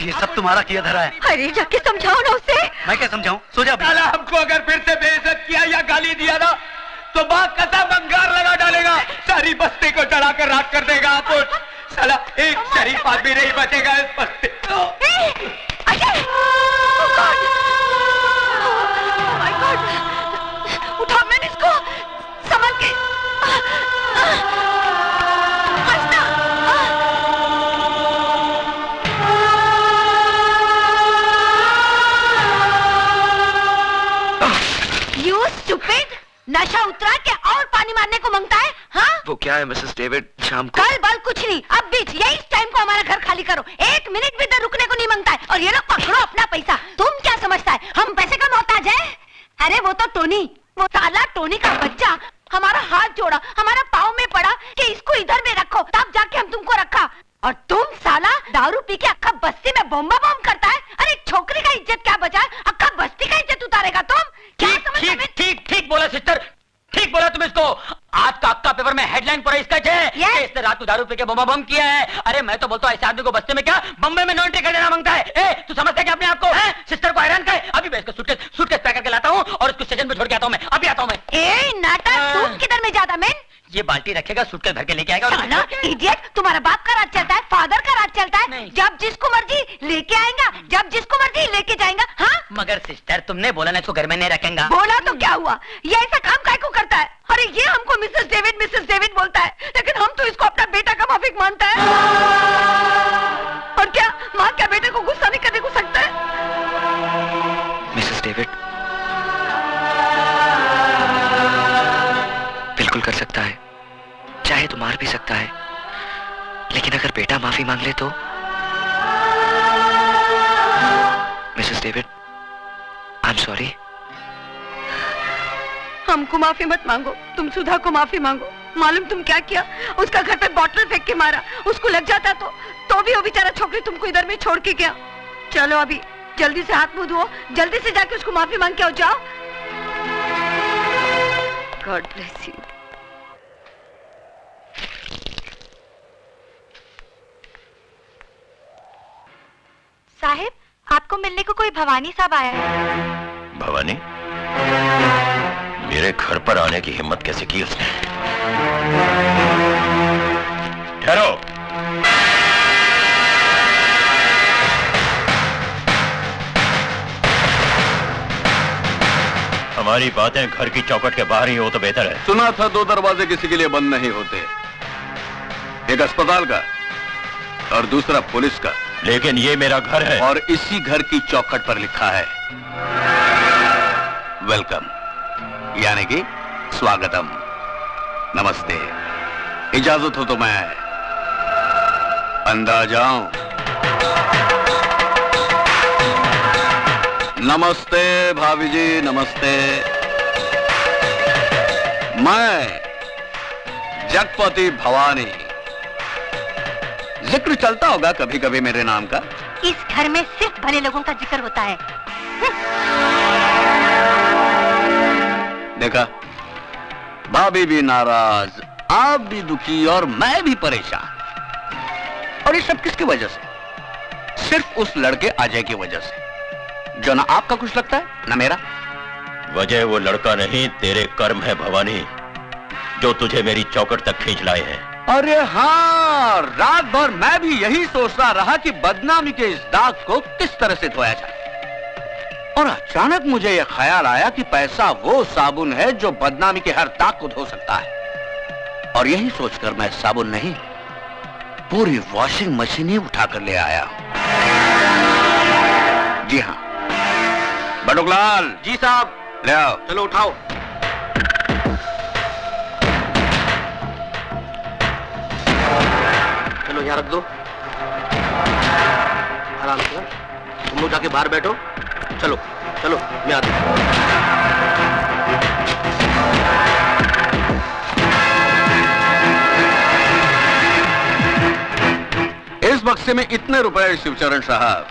Speaker 8: ये सब तुम्हारा किया धरा है।
Speaker 7: अरे जाके समझाओ ना उसे।
Speaker 8: मैं क्या समझाऊं? सो जा।
Speaker 13: साला हमको अगर फिर से बेइज्जत किया या गाली दिया ना तो बात कसम अंगार लगा डालेगा, सारी बस्ती को जलाकर राख कर देगा। आप साला एक शरीफ आदमी नहीं बचेगा इस बस्ती।
Speaker 7: उठा मैंने इसको, संभल के। You stupid! नशा उतरा के और पानी मारने को मांगता है? हाँ?
Speaker 3: वो क्या है मिसेस डेविड, शाम को?
Speaker 7: कल बल कुछ नहीं, अब बीच यही टाइम को हमारा घर खाली करो। 1 मिनट भी इधर रुकने को नहीं मांगता है। और ये लोग पकड़ो अपना पैसा। तुम क्या समझता है हम पैसे का मोहताज है? अरे वो तो टोनी, वो साला टोनी का बच्चा हमारा हाथ जोड़ा, हमारा पाँव में पड़ा कि इसको इधर में रखो, तब जाके हम तुमको रखा। और तुम साला दारू पी के अक्का बस्ती में बम्बा बम करता है। अरे छोकरी का इज्जत क्या बचा है? अक्का बस्ती का इज्जत उतारेगा तुम? क्या समझते?
Speaker 9: ठीक ठीक बोला सिस्टर, ठीक बोला तुम इसको। आज का अक्का पेपर में हेडलाइन पूरा इसका है कि इसने रात को दारू पी के बम बम किया है। अरे मैं तो बोलता हूँ ऐसे आदमी को बस्ते में क्या बम्बे में नॉन टिकट देना मांगता है। ए तू समझता है क्या अपने आप को? सिस्टर को हैरान कर। अभी मैं इसको सूटकेस पैक करके लाता हूँ और इसको स्टेशन पे छोड़ के आता हूँ। मैं अभी आता हूँ। मैं
Speaker 7: ए नाटक, तुम किधर में जाता मैन?
Speaker 9: ये बाल्टी रखेगा, सूटकेस भर के लेके आएगा।
Speaker 7: साला इडियट, तुम्हारा बाप का राज चलता है, फादर का राज चलता है। जब जिसको मर्जी लेके आएगा, जब जिसको मर्जी लेके जाएगा। हाँ
Speaker 9: मगर सिस्टर तुमने बोला ना इसको घर में नहीं रखेंगे।
Speaker 7: बोला तो क्या हुआ? ये ऐसा काम काय को करता है? अरे ये हमको मिसेस डेविड बोलता है, लेकिन हम तो इसको अपना बेटा का माफिक मानता है। और क्या माँ क्या बेटे को गुस्सा नहीं करने को सकता है?
Speaker 3: मिसेस डेविड बिल्कुल कर सकता है, चाहे तो मार भी सकता है, लेकिन अगर बेटा माफी मांग ले तो? Mrs David I am sorry.
Speaker 7: हमको माफी मत मांगो, तुम सुधा को माफी मांगो। मालूम तुम क्या किया? उसका घर पे बॉटल फेंक के मारा। उसको लग जाता तो भी वो बेचारा छोकरी तुमको इधर में छोड़ के गया। चलो अभी जल्दी से हाथ मुंह धो, जल्दी से जाके उसको माफी मांग के आओ। जाओ। God bless you.
Speaker 5: साहिब आपको मिलने को कोई भवानी साहब आया है।
Speaker 6: भवानी? मेरे घर पर आने की हिम्मत कैसे की उसने? ठहरो। हमारी बातें घर की चौखट के बाहर ही हो तो बेहतर है।
Speaker 4: सुना था 2 दरवाजे किसी के लिए बंद नहीं होते, एक अस्पताल का और दूसरा पुलिस का।
Speaker 6: लेकिन ये मेरा घर है
Speaker 4: और इसी घर की चौखट पर लिखा है वेलकम, यानी कि स्वागतम, नमस्ते। इजाजत हो तो मैं अंदर जाऊं? नमस्ते भाभी जी, नमस्ते। मैं जगपति भवानी। जिक्र चलता होगा कभी कभी मेरे नाम का।
Speaker 7: इस घर में सिर्फ भले लोगों का जिक्र होता है।
Speaker 4: देखा, भाभी भी नाराज, आप भी दुखी और मैं भी परेशान। और ये सब किसकी वजह से? सिर्फ उस लड़के अजय की वजह से, जो ना आपका कुछ लगता है ना मेरा।
Speaker 6: वजह वो लड़का नहीं, तेरे कर्म है भवानी, जो तुझे मेरी चौखट तक खींच लाए हैं।
Speaker 4: अरे हाँ, रात भर मैं भी यही सोचता रहा कि बदनामी के इस दाग को किस तरह से धोया जाए, और अचानक मुझे यह ख्याल आया कि पैसा वो साबुन है जो बदनामी के हर दाग को धो सकता है। और यही सोचकर मैं साबुन नहीं, पूरी वॉशिंग मशीन ही उठाकर ले आया हूं। जी हाँ बटुकलाल।
Speaker 11: जी साहब।
Speaker 4: ले आओ।
Speaker 11: चलो उठाओ। चलो यहाँ रख दो, आराम से। तुम लोग जाके बाहर बैठो। चलो चलो मैं आता हूं।
Speaker 4: इस बक्से में इतने रुपए शिवचरण साहब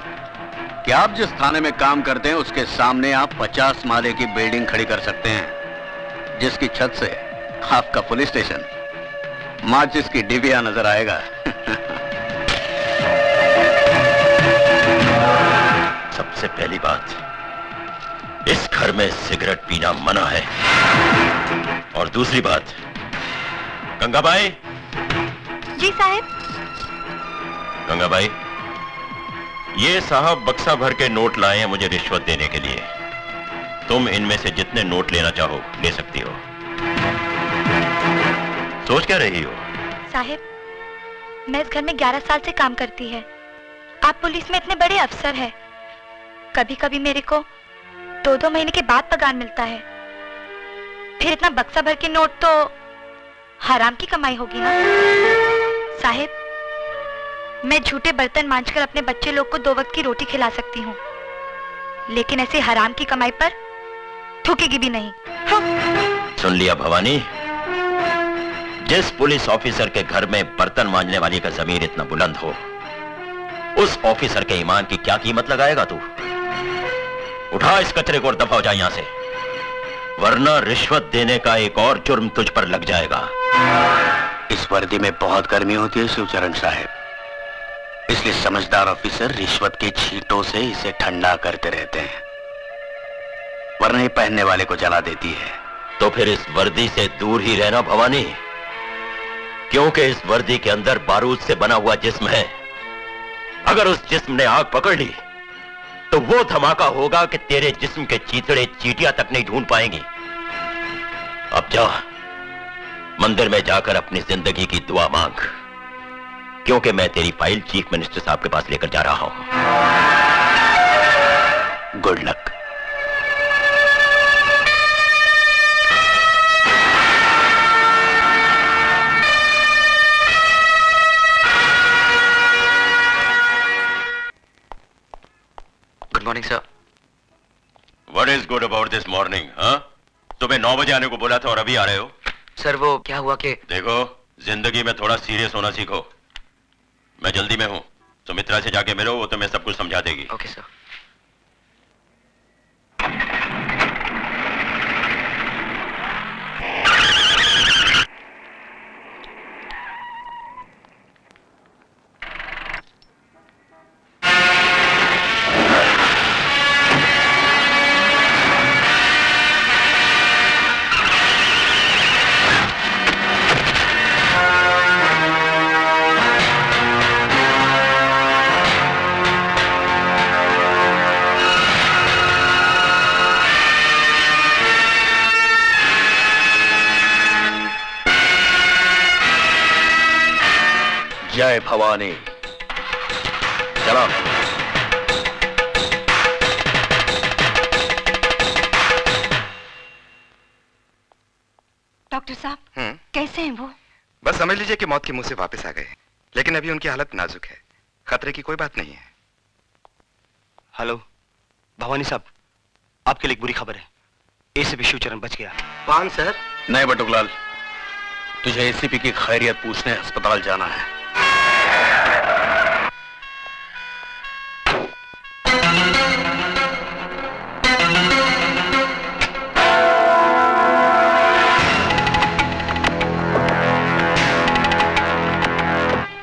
Speaker 4: कि आप जिस थाने में काम करते हैं उसके सामने आप 50 माले की बिल्डिंग खड़ी कर सकते हैं, जिसकी छत से आपका पुलिस स्टेशन माचिस की डिबिया नजर आएगा।
Speaker 6: सबसे पहली बात, इस घर में सिगरेट पीना मना है। और दूसरी बात, गंगाबाई।
Speaker 5: जी साहब।
Speaker 6: गंगाबाई, ये साहब बक्सा भर के नोट लाए हैं मुझे रिश्वत देने के लिए। तुम इनमें से जितने नोट लेना चाहो ले सकती हो। सोच क्या रही हो?
Speaker 5: साहब, मैं इस घर में 11 साल से काम करती है। आप पुलिस में इतने बड़े अफसर हैं। कभी कभी मेरे को 2-2 महीने के बाद पगार मिलता है। फिर इतना बक्सा भर के नोट तो हराम की कमाई होगी ना। साहब, मैं झूठे बर्तन मांजकर अपने बच्चे लोग को 2 वक्त की रोटी खिला सकती हूँ, लेकिन ऐसे हराम की कमाई पर थूकेगी भी नहीं। हाँ।
Speaker 6: सुन लिया भवानी, जिस पुलिस ऑफिसर के घर में बर्तन मांजने वाली का जमीर इतना बुलंद हो, उस ऑफिसर के ईमान की क्या कीमत लगाएगा तू? उठा इस कचरे को और दफा हो जा यहां से, वरना रिश्वत देने का एक और जुर्म तुझ पर लग जाएगा।
Speaker 4: इस वर्दी में बहुत गर्मी होती है शिवचरण साहब, इसलिए समझदार ऑफिसर रिश्वत की छींटों से इसे ठंडा करते रहते हैं, वरना ये पहनने वाले को जला देती है।
Speaker 6: तो फिर इस वर्दी से दूर ही रहना भवानी, क्योंकि इस वर्दी के अंदर बारूद से बना हुआ जिस्म है। अगर उस जिस्म ने आग पकड़ ली तो वो धमाका होगा कि तेरे जिस्म के चीथड़े चींटियां तक नहीं ढूंढ पाएंगी। अब जा मंदिर में जाकर अपनी जिंदगी की दुआ मांग, क्योंकि मैं तेरी फाइल चीफ मिनिस्टर साहब के पास लेकर जा रहा हूं।
Speaker 4: Good luck.
Speaker 3: Good morning sir.
Speaker 6: What is good about this morning? हाँ? तुम्हें 9 बजे आने को बोला था और अभी आ रहे हो?
Speaker 3: सर वो क्या हुआ कि
Speaker 6: देखो, जिंदगी में थोड़ा सीरियस होना सीखो। मैं जल्दी में हूं, सुमित्रा से जाके मिलो, वो तुम्हें सब कुछ समझा देगी।
Speaker 3: Okay sir.
Speaker 4: जय भवानी। चलो।
Speaker 14: डॉक्टर साहब कैसे हैं वो?
Speaker 15: बस समझ लीजिए कि मौत के मुंह से वापस आ गए, लेकिन अभी उनकी हालत नाजुक है, खतरे की कोई बात नहीं है।
Speaker 11: हेलो भवानी साहब, आपके लिए एक बुरी खबर है। एसीपी शिवचरण बच गया।
Speaker 15: कौन सर?
Speaker 4: नहीं बटुकलाल, तुझे एसीपी की खैरियत पूछने अस्पताल जाना है।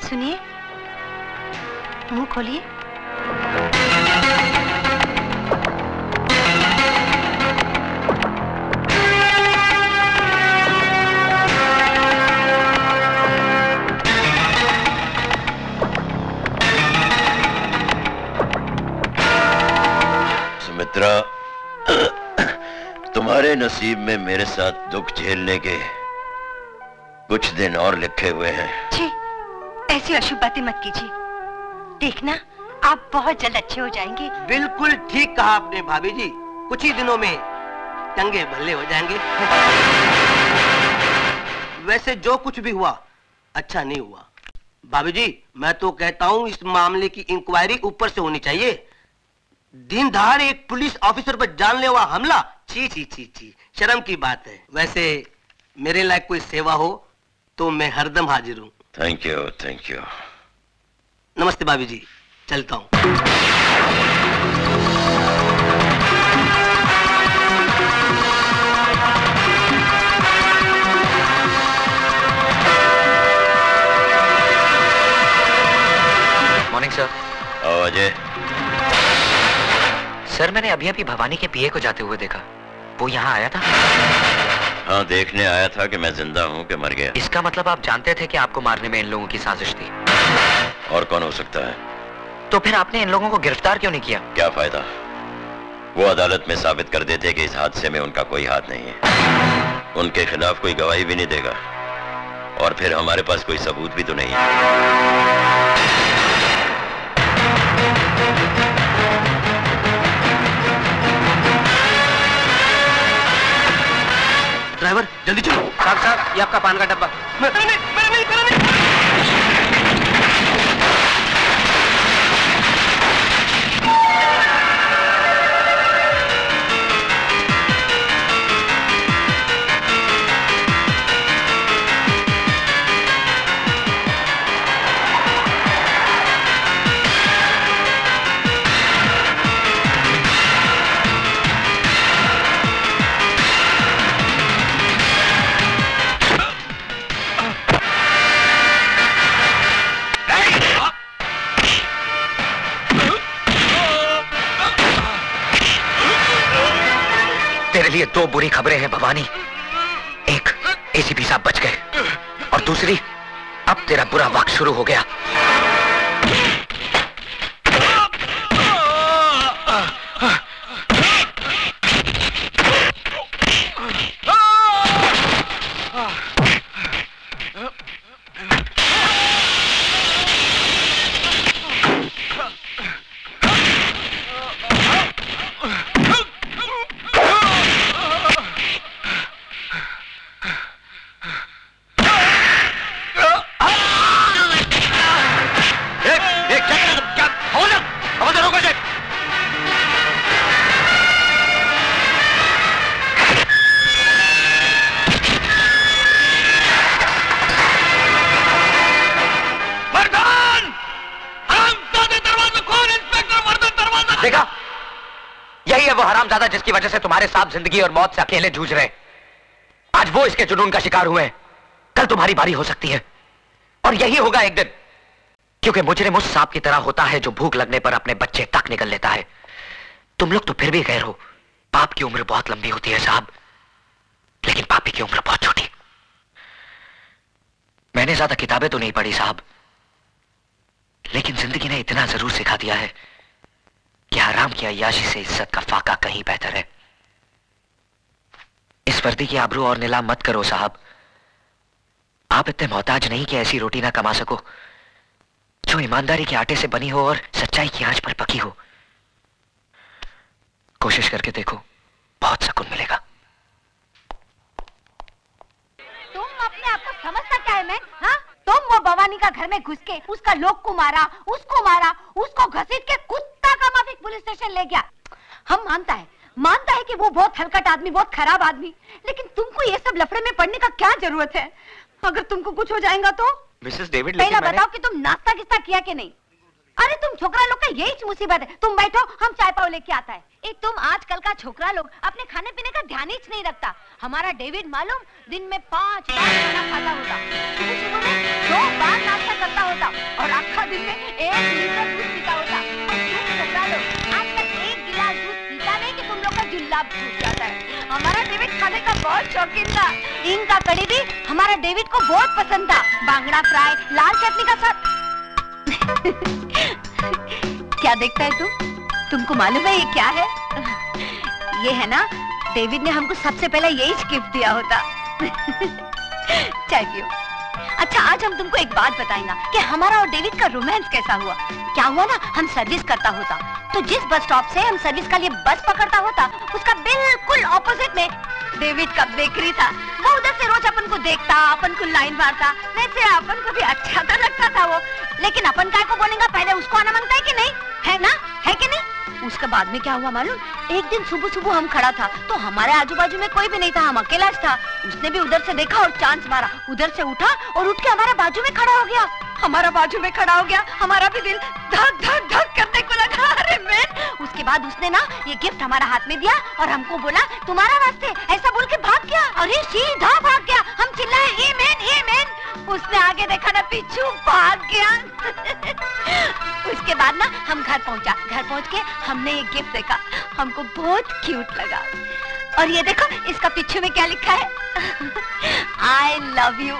Speaker 14: सुनिए, मुंह खोलिए।
Speaker 6: चित्रा, तुम्हारे नसीब में मेरे साथ दुख झेलने के कुछ दिन और लिखे हुए हैं।
Speaker 14: जी, ऐसी अशुभ बातें मत कीजिए। देखना, आप बहुत जल्द अच्छे हो जाएंगे।
Speaker 10: बिल्कुल ठीक कहा आपने भाभी जी, कुछ ही दिनों में चंगे भले हो जाएंगे। वैसे जो कुछ भी हुआ अच्छा नहीं हुआ। भाभी जी, मैं तो कहता हूँ इस मामले की इंक्वायरी ऊपर से होनी चाहिए। दिन दहाड़ एक पुलिस ऑफिसर पर जानलेवा हमला, ची ची ची ची, शर्म की बात है। वैसे मेरे लायक कोई सेवा हो तो मैं हरदम हाजिर हूँ।
Speaker 6: Thank you, thank you.
Speaker 10: नमस्ते भाभी जी, चलता हूँ।
Speaker 16: Morning sir.
Speaker 6: अजय।
Speaker 16: सर, मैंने अभी अभी भवानी के पीए को जाते हुए देखा। वो यहाँ आया था?
Speaker 6: हाँ, देखने आया था कि मैं जिंदा हूँ कि मर गया।
Speaker 16: इसका मतलब आप जानते थे कि आपको मारने में इन लोगों की साजिश थी?
Speaker 6: और कौन हो सकता है?
Speaker 16: तो फिर आपने इन लोगों को गिरफ्तार क्यों नहीं किया?
Speaker 6: क्या फायदा? वो अदालत में साबित कर देते कि इस हादसे में उनका कोई हाथ नहीं है। उनके खिलाफ कोई गवाही भी नहीं देगा, और फिर हमारे पास कोई सबूत भी तो नहीं है।
Speaker 10: ड्राइवर, जल्दी चलो।
Speaker 8: साहब साहब, ये आपका पान का डब्बा।
Speaker 10: मेरा नहीं।
Speaker 16: तेरे लिए दो बुरी खबरें हैं भवानी। एक, एसीपी साहब बच गए, और दूसरी, अब तेरा बुरा वक्त शुरू हो गया। देखा, यही है वो हरामजादा जिसकी वजह से तुम्हारे साथ जिंदगी और मौत से अकेले जूझ रहे। आज वो इसके जुनून का शिकार हुए। कल तुम्हारी बारी हो सकती है, और यही होगा एक दिन, क्योंकि मुजरिम उस सांप की तरह होता है जो भूख लगने पर अपने बच्चे तक निकल लेता है। तुम लोग तो फिर भी गैर हो। पाप की उम्र बहुत लंबी होती है साहब, लेकिन पापी की उम्र बहुत छोटी। मैंने ज्यादा किताबें तो नहीं पढ़ी साहब, लेकिन जिंदगी ने इतना जरूर सिखा दिया है कि हराम की अय्याशी से इज्जत का फाका कहीं बेहतर है। इस वर्दी की आबरू और नीलाम मत करो साहब। आप इतने मोहताज नहीं कि ऐसी रोटी ना कमा सको जो ईमानदारी के आटे से बनी हो और सच्चाई की आंच पर पकी हो। कोशिश करके देखो, बहुत सुकून मिलेगा।
Speaker 7: तुम अपने आप को समझता क्या है मैं? हाँ, तुम वो भवानी का घर में घुस के उसका लोग को मारा, उसको घसीट के कुत्ता का माफिक पुलिस स्टेशन ले गया। हम मानता है कि वो बहुत हलकट आदमी, बहुत खराब आदमी, लेकिन तुमको ये सब लफड़े में पड़ने का क्या जरूरत है? अगर तुमको कुछ हो जाएगा तो?
Speaker 16: मिसेस डेविड,
Speaker 7: पहला बताओ कि तुम नाश्ता किस्ता किया कि नहीं? अरे तुम छोकरा लोग का यही मुसीबत है। तुम बैठो, हम चाय पाव लेके आता है। तुम आजकल का छोकरा लोग अपने खाने पीने का ध्यान ही नहीं रखता। हमारा डेविड मालूम दिन में 5 बार खाना खाता होता, सुबह में 2 बार नाश्ता करता होता, और आखा दिन में 1 लीटर दूध पीता होता। और तुम छोकरा लोग आज तक 1 गिलास दूध पीता नहीं कि तुम लोग का जुल्लाब छूट जाता है। हमारा डेविड खाने का बहुत शौकीन था। इनका कड़ी भी हमारा डेविड को बहुत पसंद था। बांगड़ा फ्राई लाल चटनी का साथ। क्या देखता है तुमको मालूम है ये क्या है? ये है ना, डेविड ने हमको सबसे पहले यही गिफ्ट दिया होता। चाय पियो। अच्छा, आज हम तुमको एक बात बताएंगे कि हमारा और डेविड का रोमांस कैसा हुआ। क्या हुआ ना, हम सर्विस करता होता तो जिस बस स्टॉप से हम सर्विस का लिए बस पकड़ता होता, उसका बिल्कुल ऑपोजिट में डेविड का बेकरी था। वो उधर से रोज अपन को देखता, अपन को लाइन मारता, वैसे अपन को भी अच्छा तो लगता था वो। लेकिन अपन काय को बोलेंगे, पहले उसको आना मांगता है कि नहीं, है ना, है कि नहीं। उसके बाद में क्या हुआ मालूम, एक दिन सुबह सुबह हम खड़ा था तो हमारे आजू बाजू में कोई भी नहीं था, हम अकेला था। उसने भी उधर से देखा और चांस मारा, उधर से उठा और उठ के हमारे बाजू में खड़ा हो गया। हमारा बाजू में खड़ा हो गया, हमारा भी दिल धक धक धक करने को लगा। अरे मैन, उसके बाद उसने ना ये गिफ्ट हमारा हाथ में दिया और हमको बोला तुम्हारा वास्ते, ऐसा बोल के भाग गया। अरे सीधा भाग गया, हम चिल्लाए आमेन आमेन। उसने आगे देखा ना, पीछू भाग गया। उसके बाद ना हम घर पहुंचा, घर पहुंच के हमने ये गिफ्ट देखा, हमको बहुत क्यूट लगा। और ये देखो, इसका पीछे में क्या लिखा है, आई लव यू।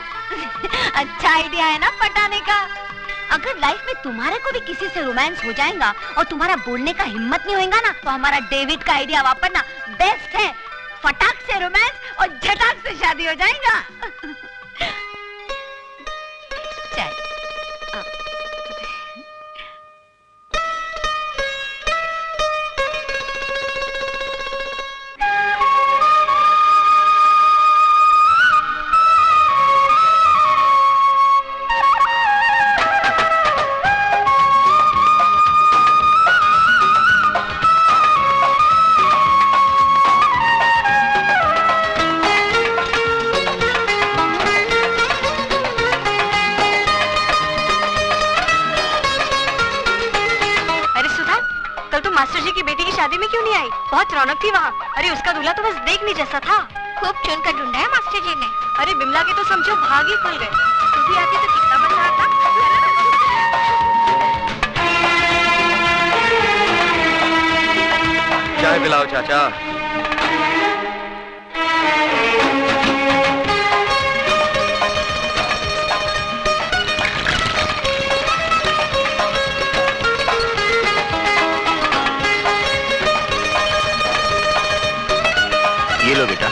Speaker 7: अच्छा आइडिया है ना पटाने का। अगर लाइफ में तुम्हारे को भी किसी से रोमांस हो जाएगा और तुम्हारा बोलने का हिम्मत नहीं होगा ना, तो हमारा डेविड का आइडिया वापरना बेस्ट है। फटाक से रोमांस और झटाक से शादी हो जाएगा। चाय। बहुत रौनक थी वहाँ। अरे उसका दूल्हा तो बस देखने जैसा था, खूब चुन कर ढूंढा है मास्टर जी ने। अरे बिमला के तो समझो भाग ही खुल गए। तू भी आती तो कितना मजा आता।
Speaker 15: चाय पिलाओ चाचा। ये लो बेटा।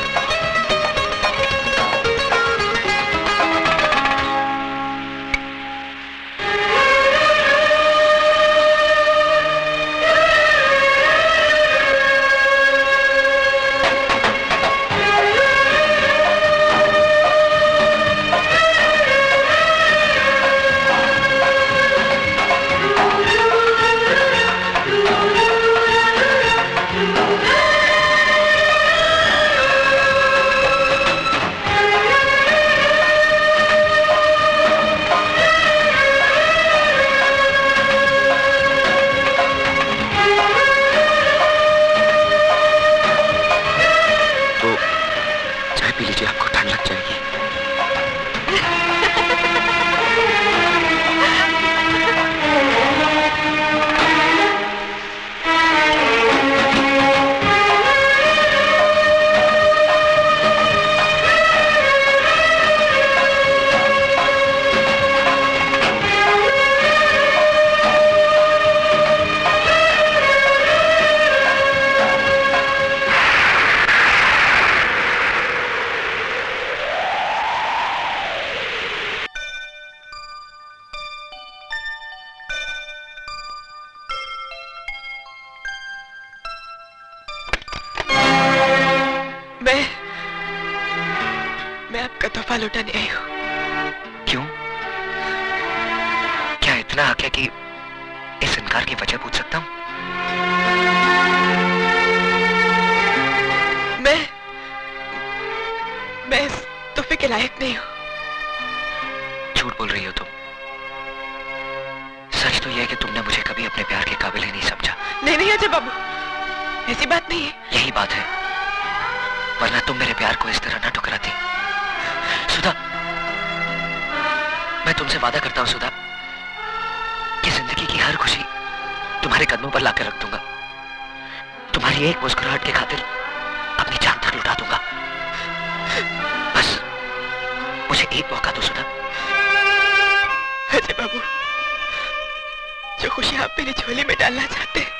Speaker 12: लौटाने आई हूँ।
Speaker 16: क्यों? क्या इतना हक है कि इस इनकार की वजह पूछ सकता हूँ?
Speaker 12: मैं इस तोहफे के लायक नहीं हूँ।
Speaker 16: झूठ बोल रही हो तुम। सच तो यह है कि तुमने मुझे कभी अपने प्यार के काबिल ही नहीं समझा।
Speaker 12: नहीं अजय बाबू, ऐसी बात नहीं है।
Speaker 16: यही बात है, वरना तुम मेरे प्यार को इस तरह ना ठुकराती। सुधा, मैं तुमसे वादा करता हूं सुधा कि जिंदगी की हर खुशी तुम्हारे कदमों पर लाकर रख दूंगा। तुम्हारी एक मुस्कुराहट की खातिर अपनी जान तक लुटा दूंगा। बस मुझे एक मौका दो सुधा।
Speaker 12: अजय बाबू, जो खुशी आप मेरी झोली में डालना चाहते हैं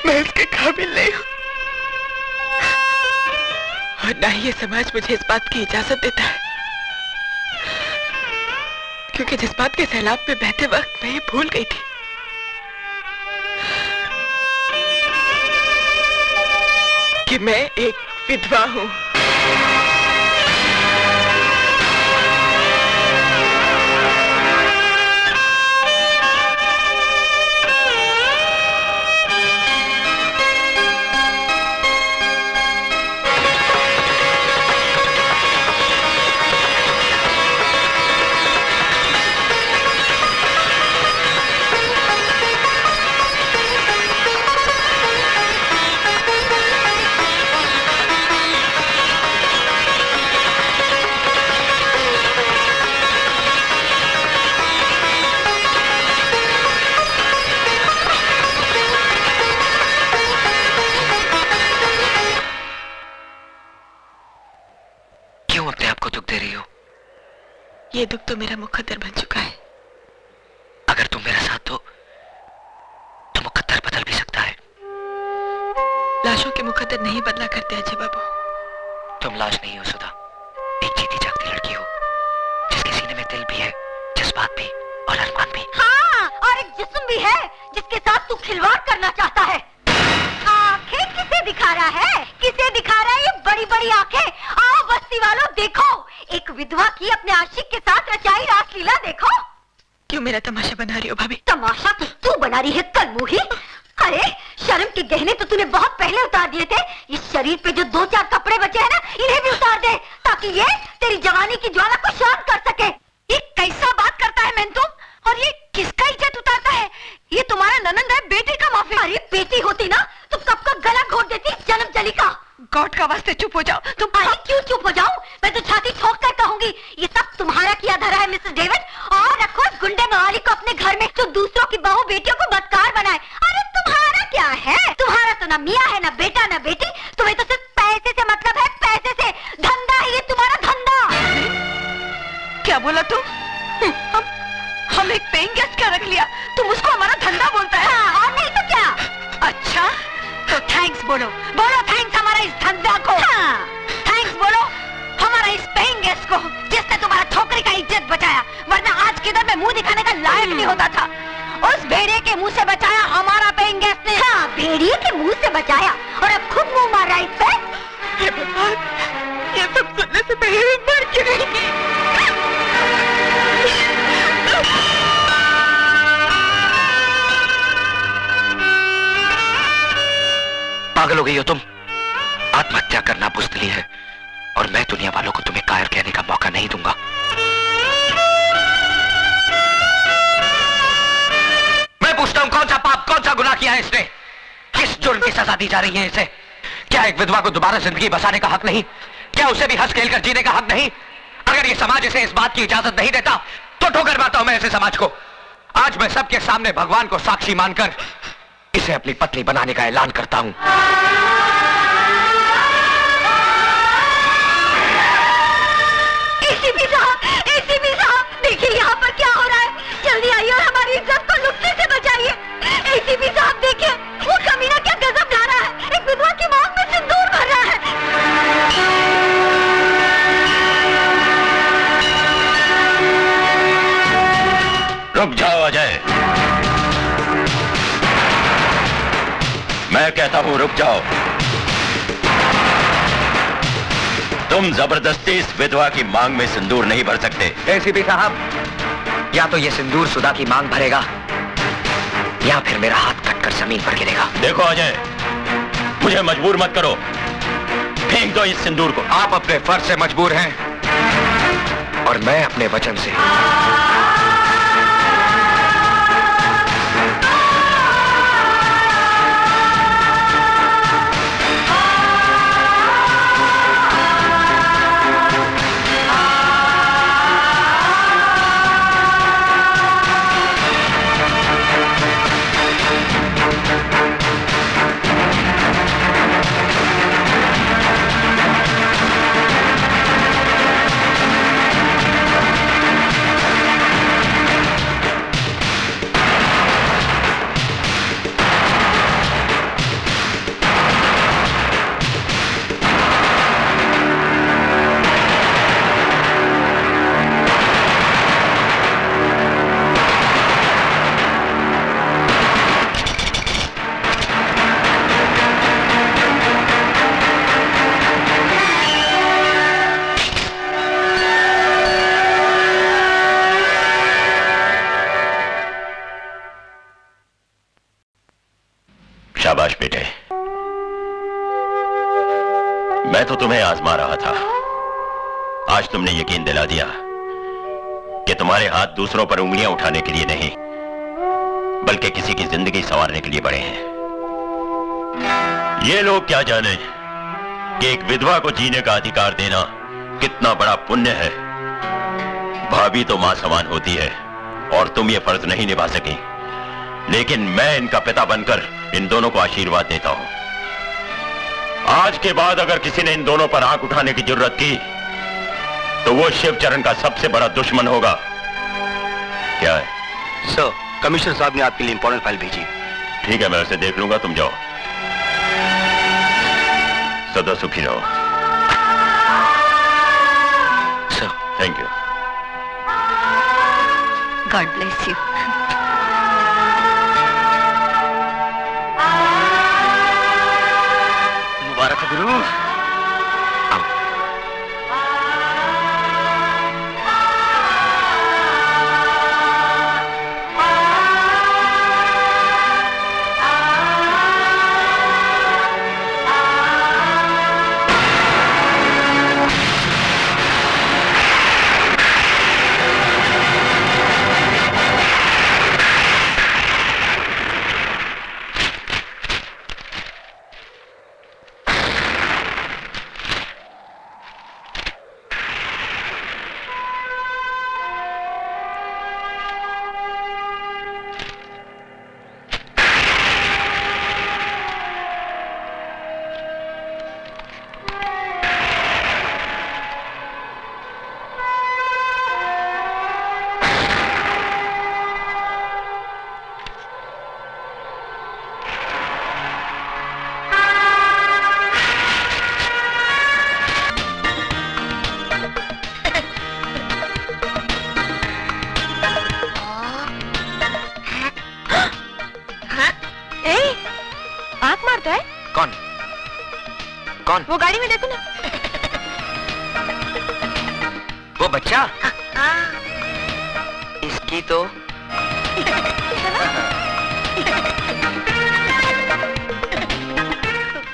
Speaker 12: मैं उसके काबिल नहीं हूँ और ना ही ये समाज मुझे इस बात की इजाजत देता है, क्योंकि जज्बात के सैलाब में बहते वक्त मैं ये भूल गई थी कि मैं एक विधवा हूँ। ये दुख तो मेरा मुकद्दर बन चुका है।
Speaker 16: अगर तुम मेरा साथ दो तो मुकद्दर बदल भी सकता है।
Speaker 12: लाशों के मुकद्दर नहीं बदला करते अजय बाबू।
Speaker 16: तुम लाश नहीं हो सुधा, एक जीती जागती लड़की हो जिसके सीने में दिल भी है, जज्बात भी और अरमान भी।
Speaker 7: हाँ, और एक जिस्म भी है जिसके साथ तू खिलवाड़ करना चाहता है। आंखें किसे दिखा रहा है? किसे दिखा रहा है ये बड़ी बड़ी आंखें? आओ बस्ती वालों देखो, एक विधवा की अपने आशिक के साथ रचाई रासलीला देखो।
Speaker 12: क्यों मेरा तमाशा बना रही हो भाभी?
Speaker 7: तमाशा तो तू बना रही है कलमुही। अरे शर्म के गहने तो तूने बहुत पहले उतार दिए थे। इस शरीर पे जो 2-4 कपड़े बचे हैं ना, इन्हें भी उतार दे ताकि ये तेरी जवानी की ज्वाला को शांत कर सके। ये कैसा बात करता है मैं तुम? और ये किसका इज्जत उतारता है? ये तुम्हारा ननंद है, बेटे का माफी। अरे बेटी होती ना तो कब का गला घोट देती जन्म जली का।
Speaker 12: गॉड का वास्ते चुप हो जाओ तुम।
Speaker 7: अरे क्यों चुप हो जाऊं? मैं तो छाती ठोक कर कहूंगी ये सब तुम्हारा किया धरा है मिसेस डेविड। और रखो इस गुंडे मवाली को अपने घर में जो दूसरों की बहू बेटियों को बदकार बनाए। अरे तुम्हारा क्या है? तुम्हारा तो ना मियाँ है, ना बेटा, ना बेटी। तुम्हें तो सिर्फ पैसे से मतलब है, पैसे से। धंधा है ये तुम्हारा, धंधा।
Speaker 12: क्या बोला तुम? हम एक पेइंग गेस्ट क्या रख लिया, तुम उसको हमारा धंधा बोलता है?
Speaker 7: हाँ, और नहीं तो क्या।
Speaker 12: अच्छा
Speaker 7: तो थैंक्स बोलो, बोलो थैंक्स हमारा इस धंधा को। हाँ, थैंक्स बोलो हमारा इस पेइंग गेस्ट को जिसने तुम्हारा छोकरी का इज्जत बचाया, वरना आज किधर में मुंह दिखाने का लायक नहीं होता था। उस भेड़िए के मुंह से बचाया हमारा पेइंग गेस्ट ने। हाँ, भेड़िए के मुंह से बचाया और अब खुद मुंह मार रहा इस पे।
Speaker 12: ये सब सुनने से पहले मर क्यों नहीं?
Speaker 16: पागल हो गई हो तुम? आत्महत्या करना बुज़दिली है और मैं दुनिया वालों को तुम्हें कायर कहने का मौका नहीं दूंगा। मैं पूछता हूं कौन सा पाप, कौन सा गुनाह किया है इसने? किस जुर्म की सजा दी जा रही है इसे? क्या एक विधवा को दोबारा जिंदगी बसाने का हक नहीं? क्या उसे भी हंस खेल कर जीने का हक नहीं? अगर ये समाज इसे इस बात की इजाजत नहीं देता तो ठोकर मारता हूं मैं ऐसे समाज को। आज मैं सबके सामने भगवान को साक्षी मानकर इसे अपनी पत्नी बनाने का ऐलान करता हूं।
Speaker 7: एसीपी साहब, देखिए यहाँ पर क्या हो रहा है। जल्दी आइए और हमारी इज्जत को लुटने से बचाइए। एसीपी साहब देखिए, वो कमीना क्या गजब ला रहा है। एक विधवा की मौत में सिंदूर भर रहा है।
Speaker 6: रुक जाओ अजय, मैं कहता हूं रुक जाओ। तुम जबरदस्ती इस विधवा की मांग में सिंदूर नहीं भर सकते।
Speaker 16: एसीपी साहब, या तो ये सिंदूर सुधा की मांग भरेगा या फिर मेरा हाथ कटकर जमीन पर गिरेगा।
Speaker 6: देखो अजय, मुझे मजबूर मत करो, फेंक दो इस सिंदूर को।
Speaker 16: आप अपने फर्ज से मजबूर हैं और मैं अपने वचन से।
Speaker 6: शाबाश बेटे, मैं तो तुम्हें आजमा रहा था। आज तुमने यकीन दिला दिया कि तुम्हारे हाथ दूसरों पर उंगलियां उठाने के लिए नहीं, बल्कि किसी की जिंदगी संवारने के लिए बड़े हैं। ये लोग क्या जाने कि एक विधवा को जीने का अधिकार देना कितना बड़ा पुण्य है। भाभी तो मां समान होती है और तुम ये फर्ज नहीं निभा सकी, लेकिन मैं इनका पिता बनकर इन दोनों को आशीर्वाद देता हूं। आज के बाद अगर किसी ने इन दोनों पर आंख उठाने की जरूरत की तो वो शिवचरण का सबसे बड़ा दुश्मन होगा। क्या है?
Speaker 16: सर, कमिश्नर साहब ने आपके लिए इंपॉर्टेंट फाइल भेजी।
Speaker 6: ठीक है, मैं उसे देख लूंगा, तुम जाओ। सदा सुखी रहो।
Speaker 16: Sir,
Speaker 6: thank you.
Speaker 12: God bless you.
Speaker 16: मुबारक हो गुरु।
Speaker 5: वो गाड़ी में देखो ना।
Speaker 16: वो बच्चा? इसकी तो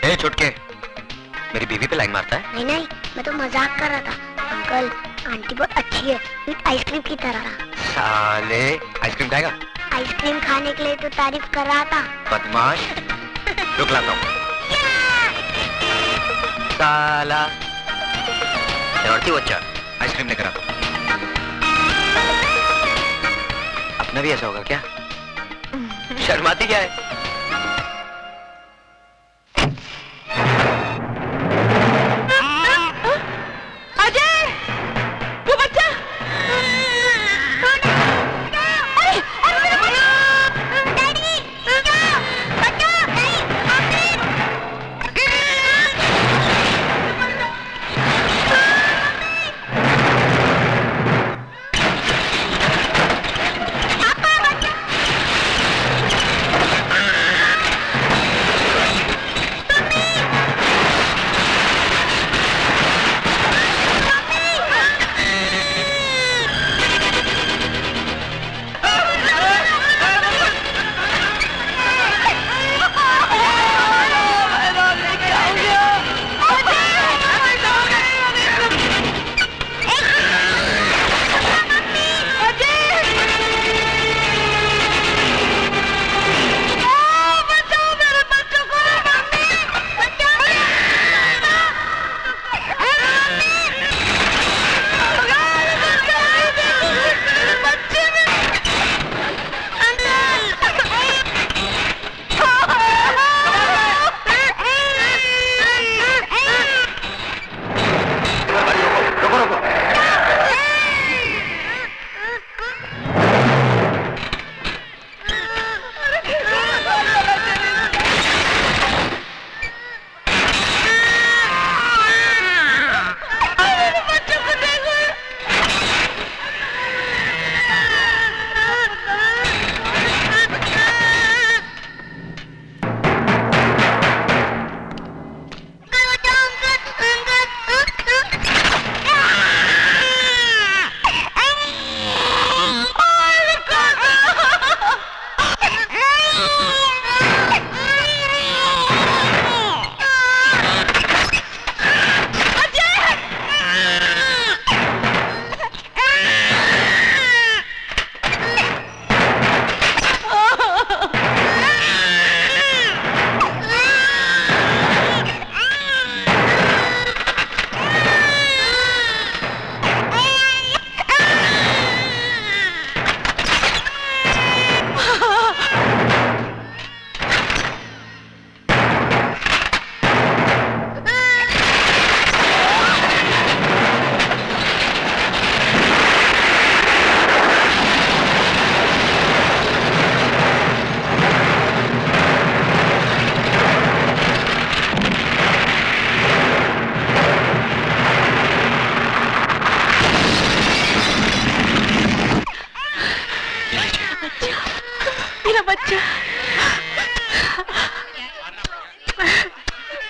Speaker 16: ए छुटके, मेरी बीवी पे लाइन मारता है?
Speaker 17: नहीं नहीं, मैं तो मजाक कर रहा था। अंकल, आंटी बहुत अच्छी है, विद आइसक्रीम की तरह।
Speaker 16: साले, आइसक्रीम खाएगा?
Speaker 17: आइसक्रीम खाने के लिए तो तारीफ कर रहा था।
Speaker 16: बदमाश, रुक लाता हूँ। साला लड़ती बच्चा, आइसक्रीम लेकर आता। अपना भी ऐसा होगा क्या? शर्माती क्या है?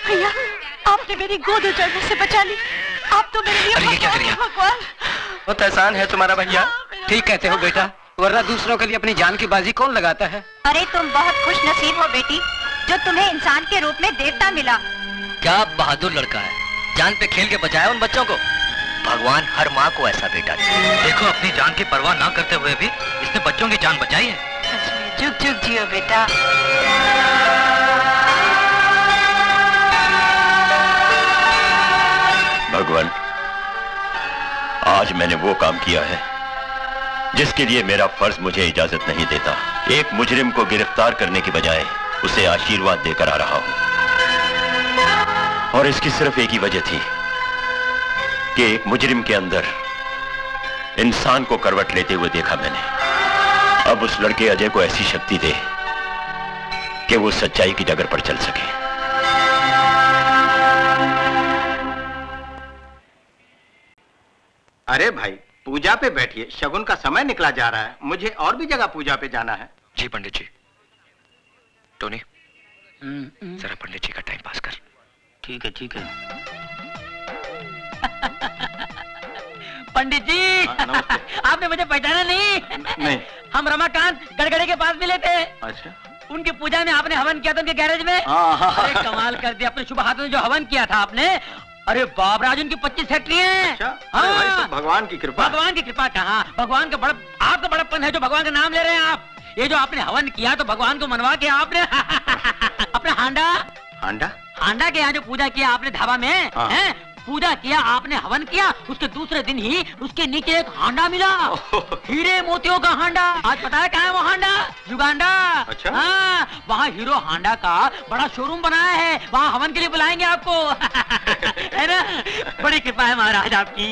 Speaker 12: भैया, आपने मेरी गोद उजड़ने से बचा ली। आप तो मेरे लिए भगवान हैं, भगवान।
Speaker 16: बहुत एहसान है तुम्हारा भैया। ठीक कहते हो बेटा, वरना दूसरों के लिए अपनी जान की बाजी कौन लगाता है।
Speaker 7: अरे तुम बहुत खुश नसीब हो बेटी, जो तुम्हें इंसान के रूप में देवता मिला।
Speaker 16: क्या बहादुर लड़का है, जान पे खेल के बचाया उन बच्चों को। भगवान हर माँ को ऐसा बेटा दे। देखो, अपनी जान की परवाह ना करते हुए भी इसने बच्चों की जान बचाई है।
Speaker 12: जुग जुग जियो बेटा।
Speaker 6: भगवान, आज मैंने वो काम किया है जिसके लिए मेरा फर्ज मुझे इजाजत नहीं देता। एक मुजरिम को गिरफ्तार करने की बजाय उसे आशीर्वाद देकर आ रहा हूं, और इसकी सिर्फ एक ही वजह थी कि एक मुजरिम के अंदर इंसान को करवट लेते हुए देखा मैंने। अब उस लड़के अजय को ऐसी शक्ति दे कि वो सच्चाई की डगर पर चल सके।
Speaker 11: अरे भाई, पूजा पे बैठिए, शगुन का समय निकला जा रहा है। मुझे और भी जगह पूजा पे जाना है।
Speaker 16: जी पंडित जी। टोनी, जरा पंडित जी का टाइम पास कर।
Speaker 8: ठीक है, ठीक है।
Speaker 9: पंडित जी, आपने मुझे पहचाना नहीं?
Speaker 11: नहीं।
Speaker 9: हम रमाकांत गड़गड़े के पास मिले थे।
Speaker 11: अच्छा।
Speaker 9: उनकी पूजा में आपने हवन किया था उनके गैरेज में। अरे कमाल कर दिया, अपने शुभ हाथों में जो हवन किया था आपने। अरे बाबराज, उनकी 25 फैक्ट्री है।
Speaker 11: अच्छा? भाई, सब भगवान की कृपा।
Speaker 9: भगवान की कृपा कहाँ, भगवान का बड़ा, आपका बड़प्पन है जो भगवान का नाम ले रहे हैं आप। ये जो आपने हवन किया तो भगवान को मनवा के आपने अपना हांडा के यहाँ जो पूजा किया आपने धाबा में, है पूजा किया आपने, हवन किया, उसके दूसरे दिन ही उसके नीचे एक हांडा मिला, हीरे मोतियों का हांडा। आज पता है कहाँ है वो हांडा? युगांडा।
Speaker 11: अच्छा?
Speaker 9: हाँ, वहाँ हीरो हांडा का बड़ा शोरूम बनाया है, वहाँ हवन के लिए बुलाएंगे आपको। है ना? बड़ी कृपा है महाराज आपकी।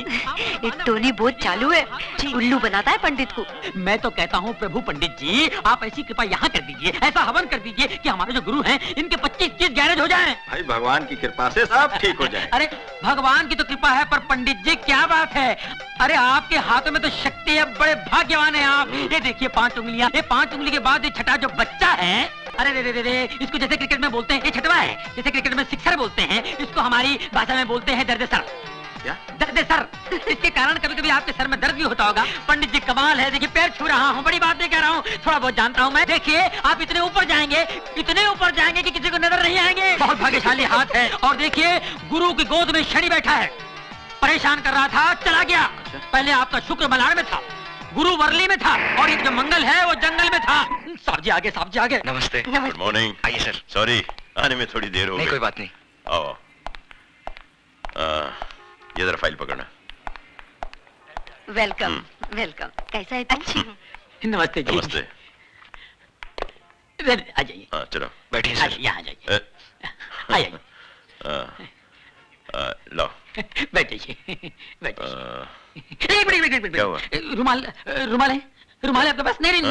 Speaker 12: एक टोनी बहुत चालू है, उल्लू बनाता है पंडित को।
Speaker 9: मैं तो कहता हूँ प्रभु पंडित जी, आप ऐसी कृपा यहाँ कर दीजिए, ऐसा हवन कर दीजिए कि हमारे जो गुरु हैं इनके 25-30 गैरेज हो जाएं।
Speaker 11: भाई, भगवान की कृपा से सब ठीक हो जाए।
Speaker 9: अरे भगवान की तो कृपा है, पर पंडित जी क्या बात है, अरे आपके हाथों में तो शक्ति है, बड़े भाग्यवान हैं आप। ये देखिए 5 उंगलियां, ये 5 उंगली के बाद ये छठा जो बच्चा है, अरे रे रे रे, इसको जैसे क्रिकेट में बोलते हैं ये छठवा है, जैसे क्रिकेट में सिक्सर बोलते हैं, इसको हमारी भाषा में बोलते हैं दर्द सर। क्या? दर्द सर। इसके कारण कभी कभी आपके सर में दर्द भी होता होगा। पंडित जी कमाल है, देखिए पैर छू रहा हूँ, बड़ी बात नहीं कह रहा हूँ, थोड़ा बहुत जानता हूँ मैं। देखिए आप इतने ऊपर जाएंगे कि किसी को नजर नहीं आएंगे। बहुत भाग्यशाली हाथ है। और देखिए गुरु की गोद में शनि बैठा है, परेशान कर रहा था, चला गया। पहले आपका शुक्र मलाड़ में था, गुरु वर्ली में था, और ये जो मंगल है वो जंगल में था। साहब जी आगे, साहब जी आगे।
Speaker 16: नमस्ते।
Speaker 6: Good morning.
Speaker 16: आइए सर।
Speaker 6: सॉरी, आने में थोड़ी देर हो गई।
Speaker 16: कोई बात नहीं।
Speaker 6: आओ, ये जरा फाइल पकड़ना।
Speaker 12: Welcome, welcome. कैसा है? अच्छी।
Speaker 9: नमस्ते जी।
Speaker 6: नमस्ते।
Speaker 9: आ जाइए।
Speaker 6: हाँ, चलो
Speaker 16: बैठिए सर।
Speaker 9: यहाँ आ जाइए, आ जाइए।
Speaker 6: लो
Speaker 9: बैठिए, बैठिए।
Speaker 6: क्या हुआ?
Speaker 9: रुमाल है? रुमाल है आपके पास? नहीं।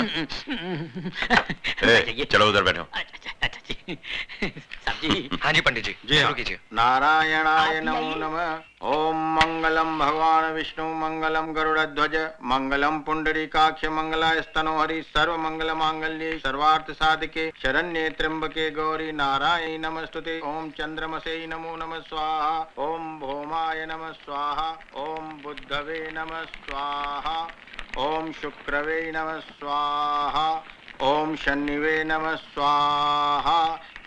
Speaker 6: चलो उधर बैठो।
Speaker 9: अच्छा जी। साहब जी।
Speaker 16: हाँ जी पंडित जी, शुरू कीजिए।
Speaker 11: नारायणाय नमो नमः। ओम मंगलम भगवान विष्णु, मंगलम गरुड़ध्वज, मंगलम पुंडरीकाक्ष, मंगलास्तनोहरि, सर्व मंगल मांगल्ये, सर्वार्थ साधके, शरण्ये त्र्यंबके गौरी नारायणी नमस्तुते। ओम चंद्रमसे नमो नमः स्वाहा, ओम भौमाय नमः स्वाहा, ओम बुद्धवे नमः स्वाहा, ओम शुक्रवे नमः स्वाहा, ओम शनिवे नमः स्वाहा,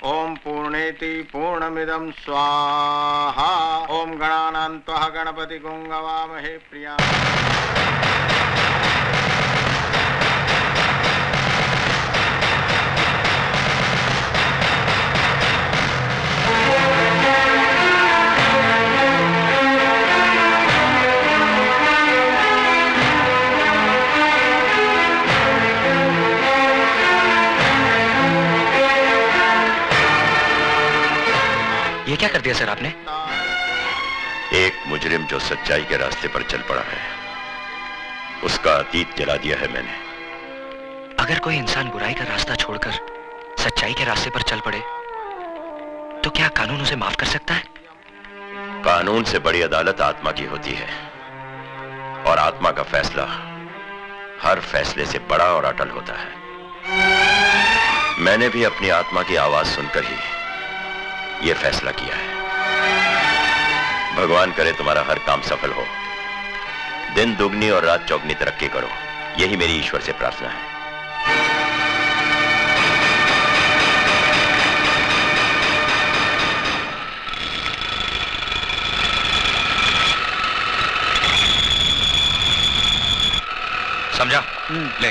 Speaker 11: ओम पूर्णेति पूर्णमिदं स्वाहा, ओम गणानान्त्वा गणपति गुंगवामहे प्रिया।
Speaker 16: ये क्या कर दिया सर आपने?
Speaker 6: एक मुजरिम जो सच्चाई के रास्ते पर चल पड़ा है, उसका अतीत जला दिया है मैंने।
Speaker 16: अगर कोई इंसान बुराई का रास्ता छोड़कर सच्चाई के रास्ते पर चल पड़े तो क्या कानून उसे माफ कर सकता है?
Speaker 6: कानून से बड़ी अदालत आत्मा की होती है, और आत्मा का फैसला हर फैसले से बड़ा और अटल होता है। मैंने भी अपनी आत्मा की आवाज सुनकर ही यह फैसला किया है। भगवान करे तुम्हारा हर काम सफल हो, दिन दुगनी और रात चौगनी तरक्की करो, यही मेरी ईश्वर से प्रार्थना है।
Speaker 16: समझा? ले।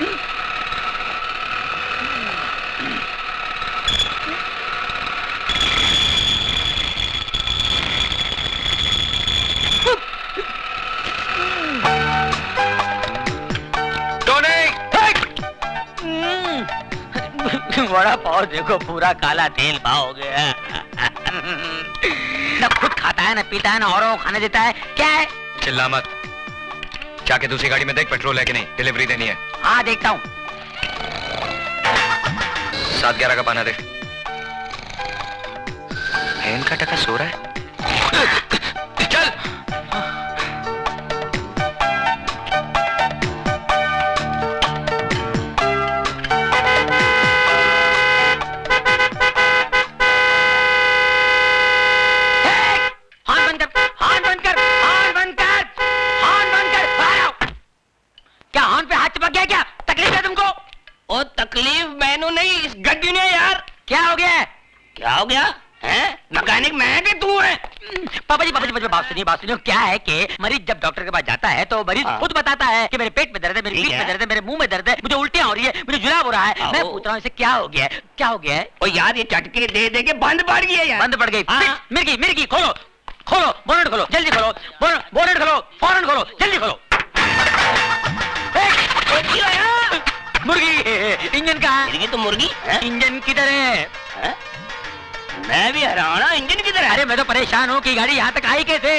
Speaker 9: बड़ा पाव देखो, पूरा काला तेल पाव हो गया। न खुद खाता है, न पीता है, न औरों को खाने देता है। क्या है?
Speaker 16: चिल्ला मत। जाके दूसरी गाड़ी में देख पेट्रोल है कि नहीं, डिलीवरी देनी है।
Speaker 9: हाँ देखता हूँ।
Speaker 16: 7-11 का पाना दे। इनका टका सो रहा है। चल।
Speaker 9: तकलीफ मैनू नहीं, इस गड्डी ने यार। क्या हो गया? क्या हो गया? हैं? मैकेनिक मैं कि तू है? पापा जी बात सुनिए। क्या है कि मरीज जब डॉक्टर के पास जाता है तो मरीज खुद बताता है कि मेरे पेट में दर्द है, मेरे पीठ में दर्द है, मेरे मुंह में दर्द है, मुझे उल्टियां हो रही है, मुझे जुलाब हो रहा है। मैं पूछ रहा हूँ इसे क्या हो गया है? क्या हो गया है? ओ यार ये चटके दे दे के बंद पड़ गई है यार। बंद पड़ गई। मिर्गी खोलो बोनेट खोलो, जल्दी खोलो, बोनेट खोलो, फौरन खोलो, जल्दी खोलो। मुर्गी, इंजन कहाँ? मुर्गी तो मुर्गी, इंजन किधर है? मैं भी हैरान हूँ, इंजन किधर है? अरे मैं तो परेशान हूँ कि गाड़ी यहाँ तक आई कैसे?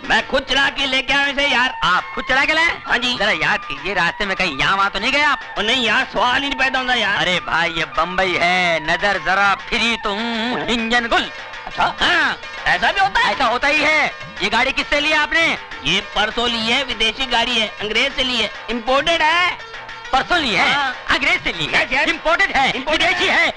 Speaker 9: मैं खुद चला के लेके आया इसे यार। आप खुद चला के लाए? हाँ जी। जरा याद कीजिए, रास्ते में कहीं यहाँ वहाँ तो नहीं गए आप? और नहीं यार, सवाल ही नहीं पैदा होता यार। अरे भाई ये बम्बई है, नजर जरा फिरी तो इंजन गुल। अच्छा हाँ, ऐसा भी होता है? ऐसा होता ही है। ये गाड़ी किससे ली आपने? ये परसों ली है, विदेशी गाड़ी है, अंग्रेज से ली है, इम्पोर्टेड है। परसों ली है, अंग्रेज से ली है, इम्पोर्टेड है, विदेशी है।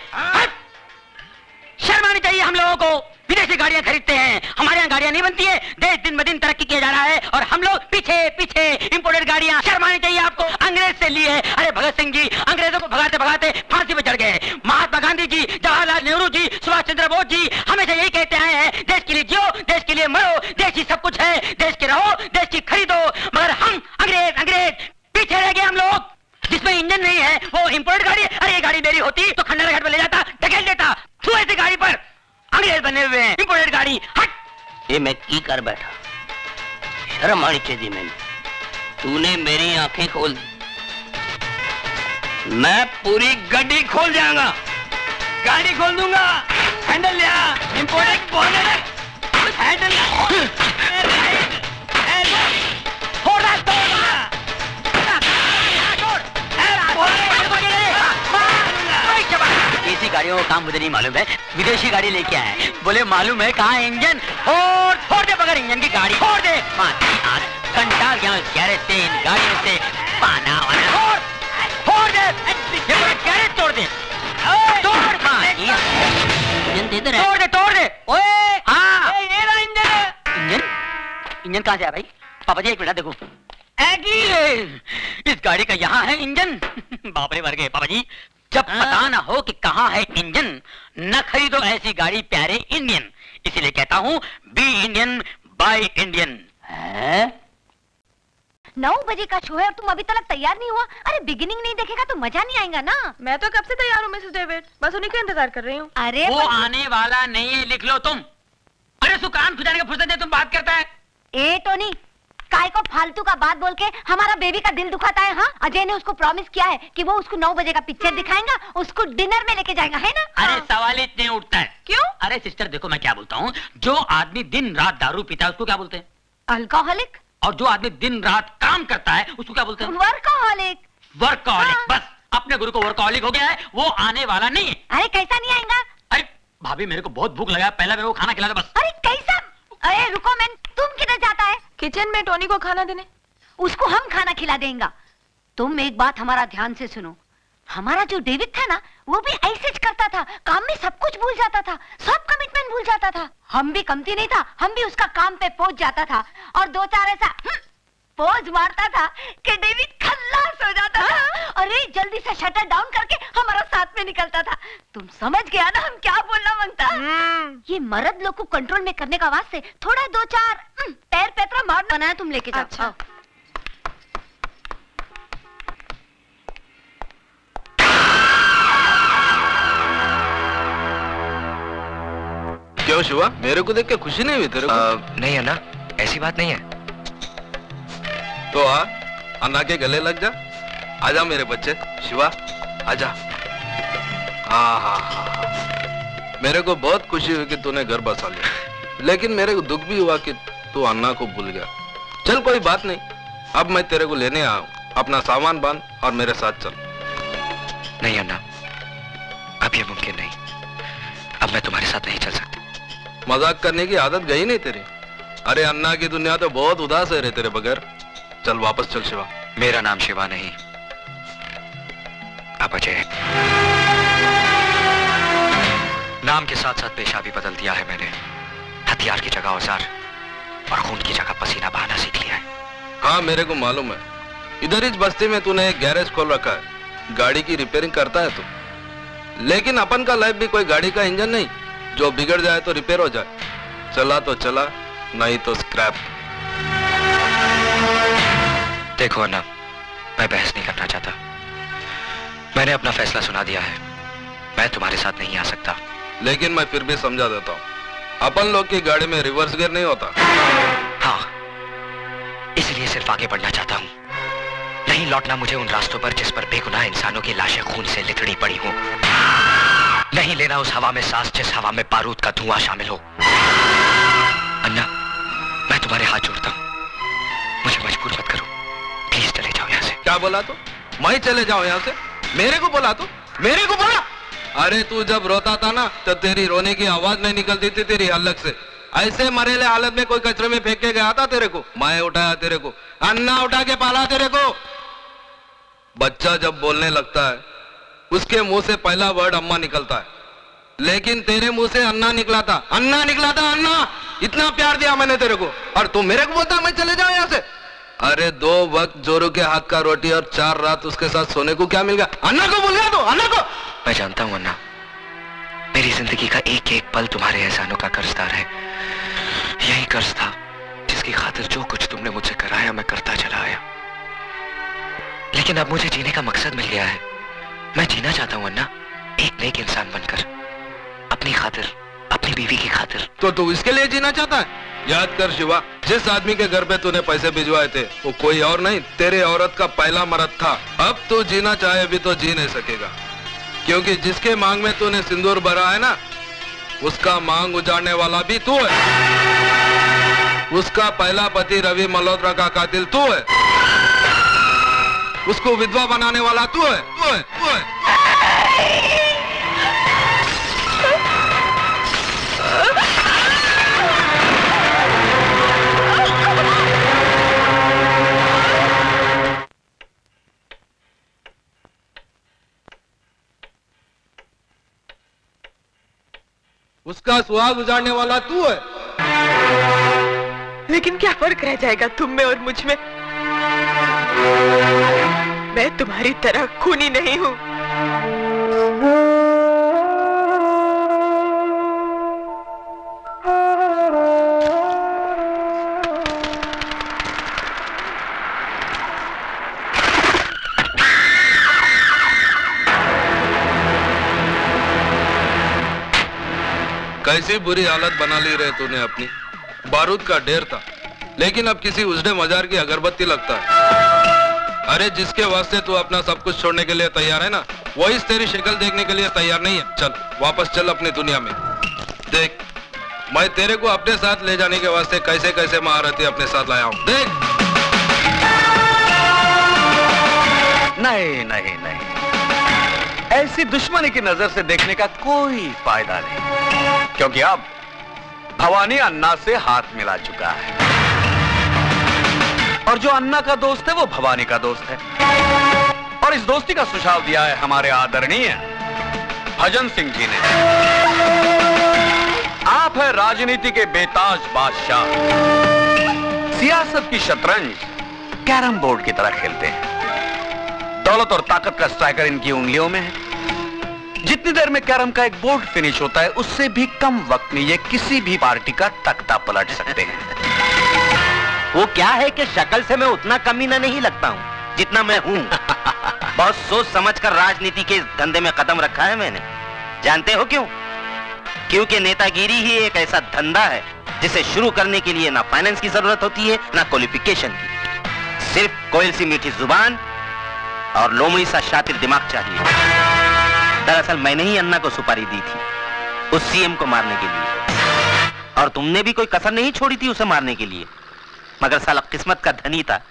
Speaker 9: शर्म आनी चाहिए हम लोगों को। विदेशी गाड़ियां खरीदते हैं, हमारे यहाँ गाड़ियां नहीं बनती है। देश दिन ब दिन तरक्की किया जा रहा है और हम लोग पीछे इम्पोर्टेड गाड़ियां। शर्म आनी चाहिए आपको। अंग्रेज से ली है। अरे भगत सिंह जी अंग्रेजों को भगाते भगाते फांसी पे चढ़ गए। महात्मा गांधी जी, जवाहरलाल नेहरू जी, सुभाष चंद्र बोस जी हमेशा यही कहते आए हैं, देश के लिए जियो, देश के लिए मरो, देश ही सब कुछ है, देश के रहो, देश की खरीदो। मगर हम अंग्रेज पीछे रह गए। हम लोग जिसमें इंजन नहीं है वो इम्पोर्टेड गाड़ी। अरे ये गाड़ी मेरी होती तो खंडर घाट में ले जाता, ढकेल देता। तू ऐसी गाड़ी पर अंग्रेज बने हुए हैं, इम्पोर्टेड गाड़ी। हट। ये मैं की कर बैठा, शर्म आनी चाहिए मैंने। तूने मेरी आंखें खोल दी, मैं पूरी गाड़ी खोल जाऊंगा, गाड़ी खोल दूंगा। हैंडल लिया, इम्पोर्टेड बोनेट, हैंडल ऐसी गाड़ियों का काम मुझे नहीं मालूम है। विदेशी गाड़ी लेके आए, बोले मालूम है कहाँ इंजन? फोड़ दे बगैर इंजन की गाड़ी, फोड़ दे। घंटा गया उस गैरेज से, इन गाड़ियों से पाना वाना। फोड़ दे, ये पूरा गैरेज तोड़ दे, तोड़ दे। ओए हाँ, ये रहा इंजन कहाँ से आया भाई? पापा जी एक मिनट देखो, इस गाड़ी का यहाँ है इंजन। बाप रे मर गए पापा जी। जब पता ना हो कि कहाँ है इंजन, न खरीदो ऐसी गाड़ी प्यारे इंडियन। इसीलिए कहता हूँ बी इंडियन बाय इंडियन।
Speaker 7: 9 बजे का शो है और तुम अभी तक तैयार नहीं हुआ। अरे बिगिनिंग नहीं देखेगा तो मजा नहीं आएगा ना।
Speaker 12: मैं तो कब से तैयार हूँ मिसेस डेविड, बस उन्हीं का इंतजार कर रही हूँ।
Speaker 7: अरे
Speaker 9: वो आने वाला नहीं है, लिख लो तुम। अरे सुकान खुजाने का फुर्सत है, तुम बात करता है।
Speaker 7: ए टोनी, काय को फालतू का बात बोल के हमारा बेबी का दिल दुखाता है? हाँ, अजय ने उसको प्रॉमिस किया है कि वो उसको 9 बजे का पिक्चर दिखाएगा, उसको डिनर में लेके जाएगा, है ना?
Speaker 9: अरे सवाल इतने उठता है क्यों? अरे सिस्टर देखो मैं क्या बोलता हूँ, जो आदमी दिन रात दारू पीता है उसको क्या बोलते हैं?
Speaker 7: अल्कोहलिक।
Speaker 9: और जो आदमी दिन रात काम करता है उसको क्या बोलते हैं?
Speaker 7: वर्कहोलिक।
Speaker 9: वर्कहोलिक। बस अपने गुरु को वर्कहोलिक हो गया है, वो आने वाला नहीं है।
Speaker 7: अरे कैसा नहीं आएगा?
Speaker 9: अरे भाभी मेरे को बहुत भूख लगा, पहले मेरे को खाना खिला दो बस।
Speaker 7: अरे कैसा? अरे रुको मैन, तुम किधर जाता है?
Speaker 12: किचन में टोनी को खाना देने।
Speaker 7: उसको हम खाना खिला देंगे। तुम एक बात हमारा ध्यान से सुनो, हमारा जो डेविड था ना, वो भी ऐसे ज करता था, काम में सब कुछ भूल जाता था, सब कमिटमेंट भूल जाता था। हम भी कमती नहीं था, हम भी उसका काम पे पहुंच जाता था और दो चार ऐसा पोज मारता था कि डेविड खल्लास हो जाता था। अरे जल्दी से शटर डाउन करके हमारा साथ में निकलता था। तुम समझ गया ना हम क्या बोलना मांगता। ये मर्द लोग को कंट्रोल में करने का वास्ते थोड़ा दो चार पैर पैतरा मारना बनाया, तुम लेके जाओ। अच्छा।
Speaker 1: क्यों शिवा, मेरे को देख के खुशी नहीं हुई तेरे को?
Speaker 16: नहीं अन्ना, ऐसी बात नहीं है।
Speaker 1: तो आ, अन्ना के गले लग जा। आजा मेरे बच्चे, शिवा आजा। हाँ, मेरे को बहुत खुशी हुई कि तूने घर बसा लिया, लेकिन मेरे को दुख भी हुआ कि तू अन्ना को भूल गया। चल कोई बात नहीं, अब मैं तेरे को लेने आया हूँ। अपना सामान बांध और मेरे साथ चल।
Speaker 16: नहीं अन्ना, अब ये मुमकिन नहीं। अब मैं तुम्हारे साथ नहीं चल सकता।
Speaker 1: मजाक करने की आदत गई नहीं तेरी? अरे अन्ना की दुनिया तो बहुत उदास है रे तेरे बगैर। चल वापस चल शिवा।
Speaker 16: मेरा नाम शिवा नहीं, अब अजय है। नाम के साथ साथ पेशा भी बदल दिया है मैंने। हथियार की जगह औजार और खून की जगह पसीना बहाना सीख लिया है।
Speaker 1: हाँ मेरे को मालूम है, इधर इस बस्ती में तूने एक गैरेज खोल रखा है, गाड़ी की रिपेयरिंग करता है तू। लेकिन अपन का लाइफ भी कोई गाड़ी का इंजन नहीं, जो बिगड़ जाए तो रिपेयर हो जाए। चला तो चला, नहीं तो स्क्रैप।
Speaker 16: देखो अन्ना, मैं बहस नहीं करना चाहता। मैंने अपना फैसला सुना दिया है, मैं तुम्हारे साथ नहीं आ सकता।
Speaker 1: लेकिन मैं फिर भी समझा देता हूँ, अपन लोग की गाड़ी में रिवर्स गियर नहीं होता।
Speaker 16: हाँ, इसलिए सिर्फ आगे बढ़ना चाहता हूँ, नहीं लौटना मुझे उन रास्तों पर जिस पर बेगुनाह इंसानों की लाशें खून से लिथड़ी पड़ी हो। नहीं लेना उस हवा में सांस जिस हवा में बारूद का धुआं शामिल हो। अन्ना, मैं तुम्हारे हाथ जोड़ता हूँ, मुझे मजबूर मत करो, प्लीज चले जाओ यहाँ से।
Speaker 1: क्या बोला तो? मैं चले जाऊं यहाँ से? मेरे को बोला तो? मेरे को बोला? अरे तू जब रोता था ना, तो तेरी रोने की आवाज नहीं निकलती थी तेरी हलक से। ऐसे मरेले हालत में कोई कचरे में फेंक के गया था तेरे को? मैं उठाया तेरे को, अन्ना उठा के पाला तेरे को। बच्चा जब बोलने लगता है, उसके मुंह से पहला वर्ड अम्मा निकलता है, लेकिन तेरे मुंह से अन्ना निकला था। अन्ना निकला था, अन्ना। इतना प्यार दिया मैंने तेरे को, और तू मेरे को बोलता मैं चले जाऊं यहाँ से? अरे 2 वक्त जोरू के हाथ का रोटी और 4 रात उसके साथ सोने को क्या मिल गया? अन्ना को भूल गया तू? अन्ना को?
Speaker 16: मैं जानता हूं अन्ना, मेरी जिंदगी का एक एक पल तुम्हारे एहसानों का कर्जदार है। यही कर्ज था जिसकी खातिर जो कुछ तुमने मुझसे कराया मैं करता चला आया। लेकिन अब मुझे जीने का मकसद मिल गया है। मैं जीना चाहता हूं अन्ना, एक नेक इंसान बनकर, अपनी खातिर, अपनी बीवी की खातिर।
Speaker 1: तो तू इसके लिए जीना चाहता है? याद कर शिवा, जिस आदमी के घर पे तूने पैसे भिजवाए थे वो कोई और नहीं, तेरे औरत का पहला मर्द था। अब तू जीना चाहे भी तो जी नहीं सकेगा, क्योंकि जिसके मांग में तूने सिंदूर भरा है ना, उसका मांग उजाड़ने वाला भी तू है। उसका पहला पति रवि मल्होत्रा का कातिल तू है, उसको विधवा बनाने वाला तू है, तू है, तू है। उसका सुहाग उजाड़ने वाला तू है।
Speaker 12: लेकिन क्या फर्क रह जाएगा तुम में और मुझ में? मैं तुम्हारी तरह खूनी नहीं हूं।
Speaker 1: कैसी बुरी हालत बना ली रे तूने अपनी। बारूद का ढेर था, लेकिन अब किसी उजड़े मजार की अगरबत्ती लगता है। अरे जिसके वास्ते तू अपना सब कुछ छोड़ने के लिए तैयार है ना, वही तेरी शक्ल देखने के लिए तैयार नहीं है। चल वापस चल अपनी दुनिया में। देख, मैं तेरे को अपने साथ ले जाने के वास्ते कैसे कैसे महारथी अपने साथ लाया हूं। देख।
Speaker 4: नहीं नहीं नहीं, ऐसी दुश्मनी की नजर से देखने का कोई फायदा नहीं, क्योंकि अब भवानी अन्ना से हाथ मिला चुका है, और जो अन्ना का दोस्त है वो भवानी का दोस्त है। और और इस दोस्ती का सुझाव दिया है हमारे आदरणीय भजन सिंह जी ने। आप है राजनीति के बेताज बादशाह, सियासत की शतरंज कैरम बोर्ड की तरह खेलते हैं। दौलत और ताकत का स्ट्राइकर इनकी उंगलियों में है। जितनी देर में कैरम का एक बोर्ड फिनिश होता है, उससे भी कम वक्त में ये किसी भी पार्टी का तख्ता पलट सकते हैं।
Speaker 2: वो क्या है कि शक्ल से मैं उतना कमीना नहीं लगता हूँ जितना मैं हूँ। बहुत सोच समझकर राजनीति के इस धंधे में कदम रखा है मैंने। जानते हो क्यों? क्योंकि नेतागिरी ही एक ऐसा धंधा है जिसे शुरू करने के लिए ना फाइनेंस की जरूरत होती है ना क्वालिफिकेशन की। सिर्फ कोयल सी मीठी जुबान और लोमड़ी सा शातिर दिमाग चाहिए। दरअसल मैंने ही अन्ना को सुपारी दी थी उस सीएम को मारने के लिए, और तुमने भी कोई कसर नहीं छोड़ी थी उसे मारने के लिए। मगर साला किस्मत का धनी था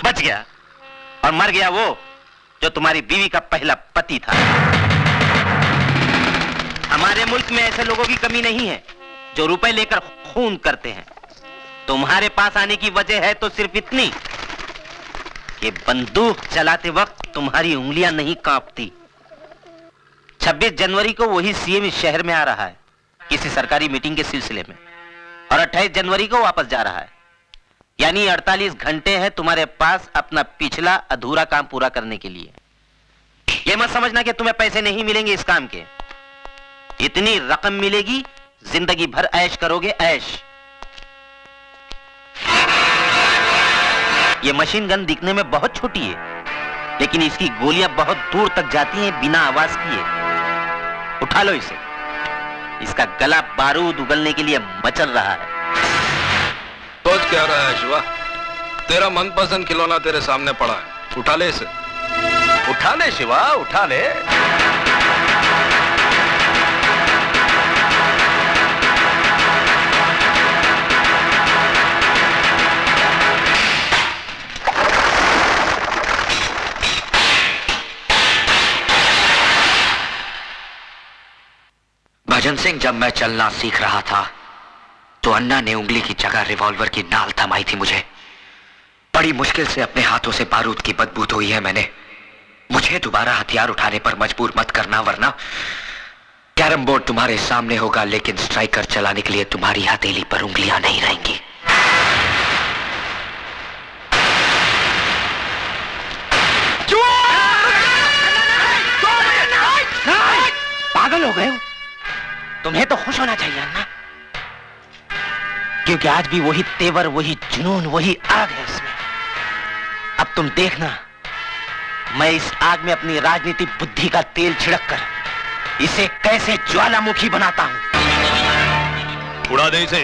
Speaker 2: बच गया, और मर गया वो जो तुम्हारी बीवी का पहला पति था। हमारे मुल्क में ऐसे लोगों की कमी नहीं है जो रुपए लेकर खून करते हैं। तुम्हारे पास आने की वजह है तो सिर्फ इतनी कि बंदूक चलाते वक्त तुम्हारी उंगलियां नहीं कांपती। 26 जनवरी को वही सीएम इस शहर में आ रहा है किसी सरकारी मीटिंग के सिलसिले में, और 28 जनवरी को वापस जा रहा है। यानी 48 घंटे हैं तुम्हारे पास अपना पिछला अधूरा काम पूरा करने के लिए। यह मत समझना कि तुम्हें पैसे नहीं मिलेंगे इस काम के। इतनी रकम मिलेगी, जिंदगी भर ऐश करोगे ऐश। यह मशीन गन दिखने में बहुत छोटी है, लेकिन इसकी गोलियां बहुत दूर तक जाती हैं बिना आवाज किए। उठा लो इसे, इसका गला बारूद उगलने के लिए मचल रहा है।
Speaker 1: सोच क्या रहा है शिवा? तेरा मनपसंद खिलौना तेरे सामने पड़ा है, उठा ले इसे।
Speaker 4: उठा ले शिवा, उठा ले।
Speaker 16: भजन सिंह, जब मैं चलना सीख रहा था तो अन्ना ने उंगली की जगह रिवॉल्वर की नाल थमाई थी मुझे। बड़ी मुश्किल से अपने हाथों से बारूद की बदबू धोई है मैंने। मुझे दोबारा हथियार उठाने पर मजबूर मत करना, वरना कैरम बोर्ड तुम्हारे सामने होगा, लेकिन स्ट्राइकर चलाने के लिए तुम्हारी हथेली पर उंगलियां नहीं रहेंगी। पागल हो गए हो? तुम्हें तो खुश होना चाहिए अन्ना, क्योंकि आज भी वही तेवर, वही जुनून, वही आग है इसमें। अब तुम देखना, मैं इस आग में अपनी राजनीतिक बुद्धि का तेल छिड़ककर इसे कैसे ज्वालामुखी बनाता हूं।
Speaker 6: उड़ा दे इसे।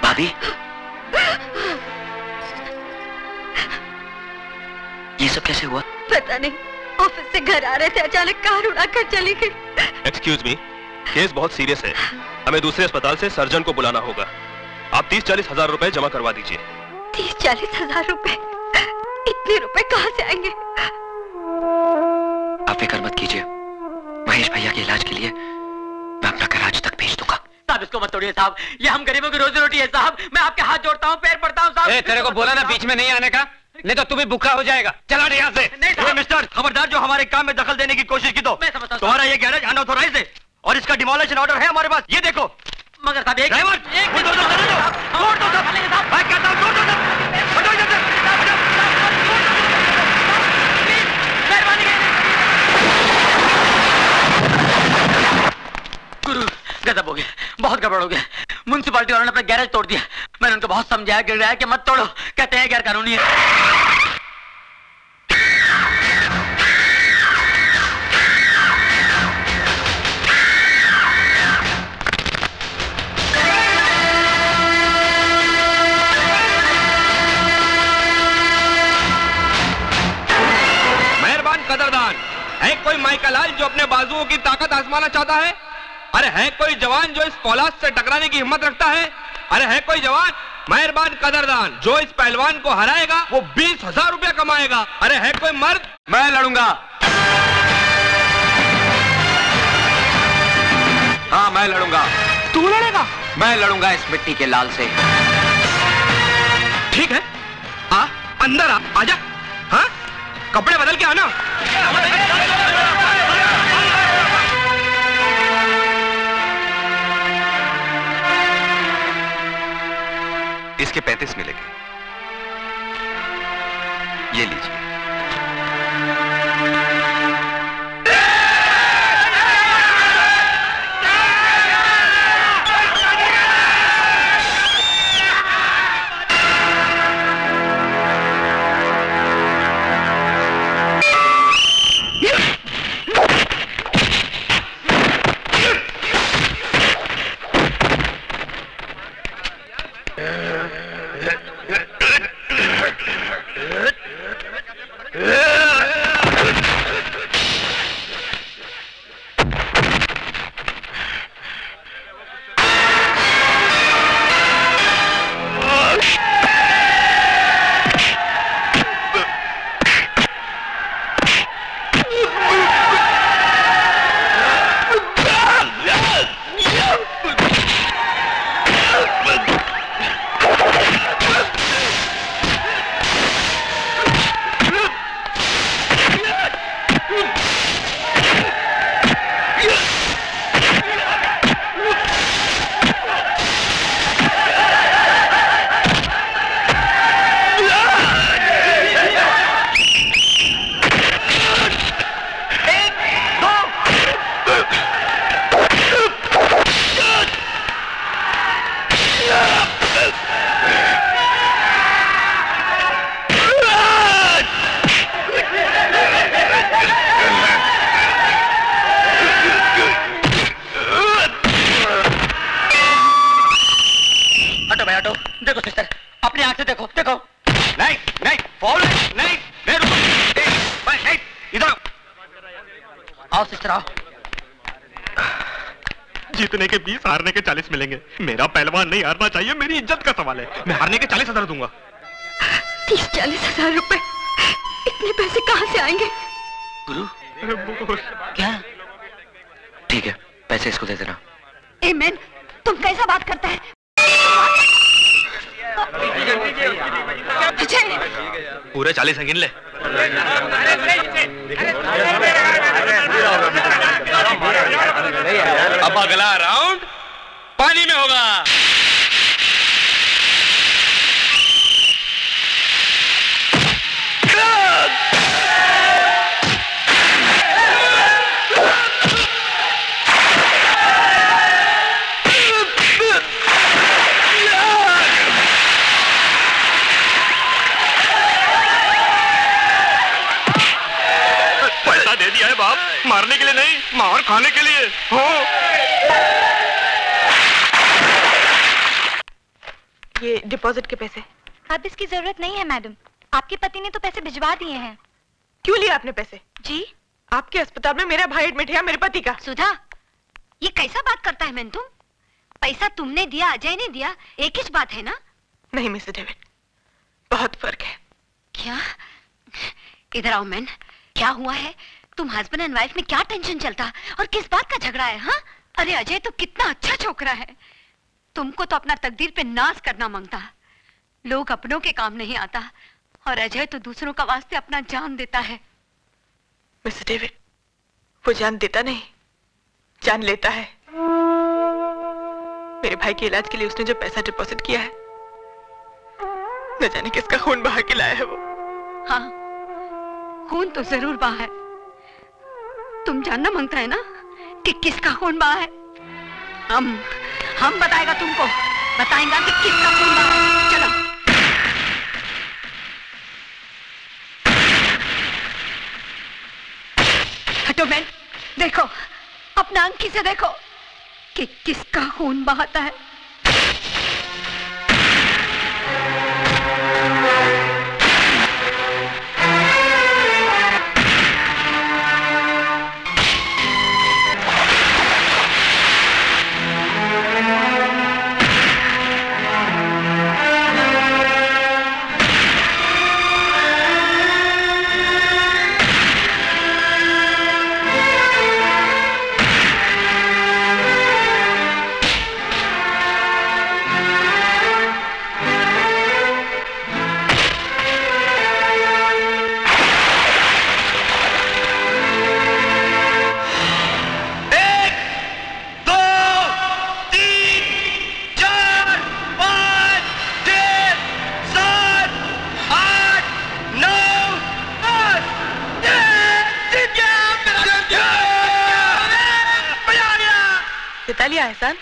Speaker 16: भाभी, ये सब कैसे हुआ?
Speaker 12: पता नहीं, ऑफिस से घर आ रहे थे, अचानक कार उड़ाकर चली गई।
Speaker 18: एक्सक्यूज मी, केस बहुत सीरियस है, हमें दूसरे अस्पताल से सर्जन को बुलाना होगा। आप 30-40 हजार रुपए जमा करवा दीजिए।
Speaker 12: 30-40 हजार रुपए? इतने रुपए कहाँ से आएंगे?
Speaker 16: आप फिक्र मत कीजिए, महेश भैया के इलाज के लिए मैं अपना कराची तक भेज दूंगा।
Speaker 9: साहब इसको मत तोड़िए साहब, ये हम गरीबों की रोजी रोटी है साहब। मैं आपके हाथ जोड़ता हूँ, पैर पड़ता हूँ साहब।
Speaker 19: तेरे को बोला ना बीच में नहीं आने का, नहीं तो तू भी भूखा हो जाएगा। चला यहाँ से।
Speaker 6: मिस्टर, खबरदार जो हमारे काम में दखल देने की कोशिश की तो तुम्हारा ये गैरेज अनऑथोराइज है और इसका डिमोलिशन ऑर्डर है हमारे पास। ये देखो।
Speaker 9: मगर साहब एक
Speaker 6: ड्राइवर, तोड़ दो सब। मैं कहता हूँ तोड़ दो सब। हटो इधर से।
Speaker 9: गुरु, गजब हो गया, बहुत गड़बड़ हो गया। म्युनिसिपालिटी वालों ने अपना गैरेज तोड़ दिया। मैंने उनको बहुत समझाया, गिराया कि मत तोड़ो, कहते हैं गैर कानूनी है।
Speaker 13: मेहरबान कदरदान, है कोई माइकलाल जो अपने बाजुओं की ताकत आजमाना चाहता है? अरे है कोई जवान जो इस फौलाद से टकराने की हिम्मत रखता है? अरे है कोई जवान
Speaker 1: मेहरबान कदरदान, जो इस पहलवान को हराएगा वो 20,000 रुपया कमाएगा। अरे है कोई मर्द?
Speaker 16: मैं लड़ूंगा। हाँ मैं लड़ूंगा।
Speaker 12: तू लड़ेगा?
Speaker 16: मैं लड़ूंगा इस मिट्टी के लाल से।
Speaker 1: ठीक है, आ अंदर आ, आजा। हाँ कपड़े बदल के आना।
Speaker 15: इसके 35 मिलेंगे, ये लीजिए।
Speaker 18: जीतने के 20, हारने के 40 मिलेंगे। मेरा पहलवान नहीं हारना चाहिए, मेरी इज्जत का सवाल है। मैं हारने के 40,000 दूंगा।
Speaker 12: 30-40 हजार रुपए, इतने पैसे कहाँ से आएंगे?
Speaker 16: गुरु क्या? ठीक है, पैसे इसको दे देना।
Speaker 7: ए मैन, तुम कैसा बात करता है?
Speaker 18: पूरे 40 गिन ले।
Speaker 1: अब अगला राउंड पानी में होगा।
Speaker 18: पैसा दे दिया है बाप, मारने के लिए नहीं, मार खाने के लिए। हो
Speaker 12: ये डिपॉजिट के पैसे।
Speaker 5: अब इसकी जरूरत नहीं है मैडम, आपके पति ने तो पैसे भिजवा दिए हैं।
Speaker 12: क्यों लिया आपने पैसे?
Speaker 5: जी,
Speaker 12: आपके अस्पताल में मेरा भाई एडमिट है, मेरे पति का।
Speaker 7: सुधा, ये कैसा बात करता है मैन तुम? पैसा तुमने दिया, अजय ने दिया, एक ही बात है ना?
Speaker 12: नहीं मिस्टर डेविड, बहुत फर्क है।
Speaker 7: क्या? इधर आओ मैन, क्या हुआ है? तुम हस्बैंड एंड वाइफ में क्या टेंशन चलता और किस बात का झगड़ा है? हाँ, अरे अजय तो कितना अच्छा छोकरा है, तुमको तो अपना तकदीर पे नाज करना मांगता। लोग अपनों के काम नहीं आता और अजय तो दूसरों का वास्ते अपना जान देता है।
Speaker 12: मिस्टर डेविड, वो जान देता नहीं, जान लेता है। मेरे भाई के इलाज के लिए उसने जो पैसा डिपॉजिट किया है, न जाने किसका खून बहा के लाया है वो।
Speaker 7: हाँ, खून तो जरूर बहा है। तुम जानना मांगता है ना कि किसका खून बहा है? हम बताएगा तुमको, बताएगा कि किसका खून बहा है। चलो। हटो मैन, देखो अपना आंखी से देखो कि किसका खून बहाता है।
Speaker 12: लिया एहसान?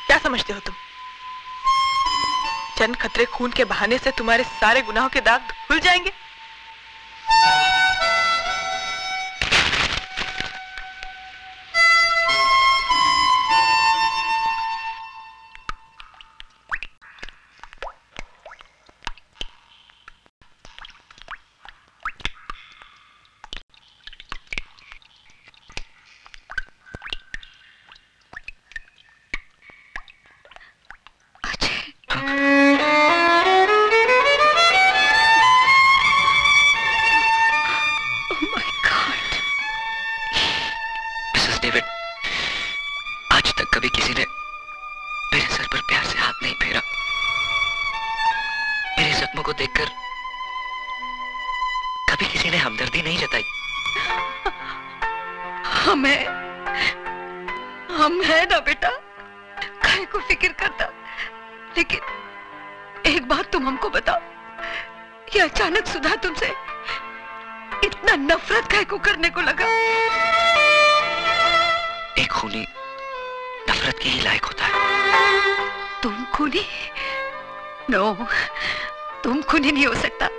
Speaker 12: क्या समझते हो तुम? चंद खतरे खून के बहाने से तुम्हारे सारे गुनाहों के दाग धुल जाएंगे?
Speaker 14: हम है ना बेटा, काहे को फिक्र करता। लेकिन एक बात तुम हमको बताओ, ये अचानक सुधा तुमसे इतना नफरत काहे को करने को लगा?
Speaker 16: एक खूनी नफरत के ही लायक होता है।
Speaker 14: तुम खूनी? नो, तुम खूनी नहीं हो सकता।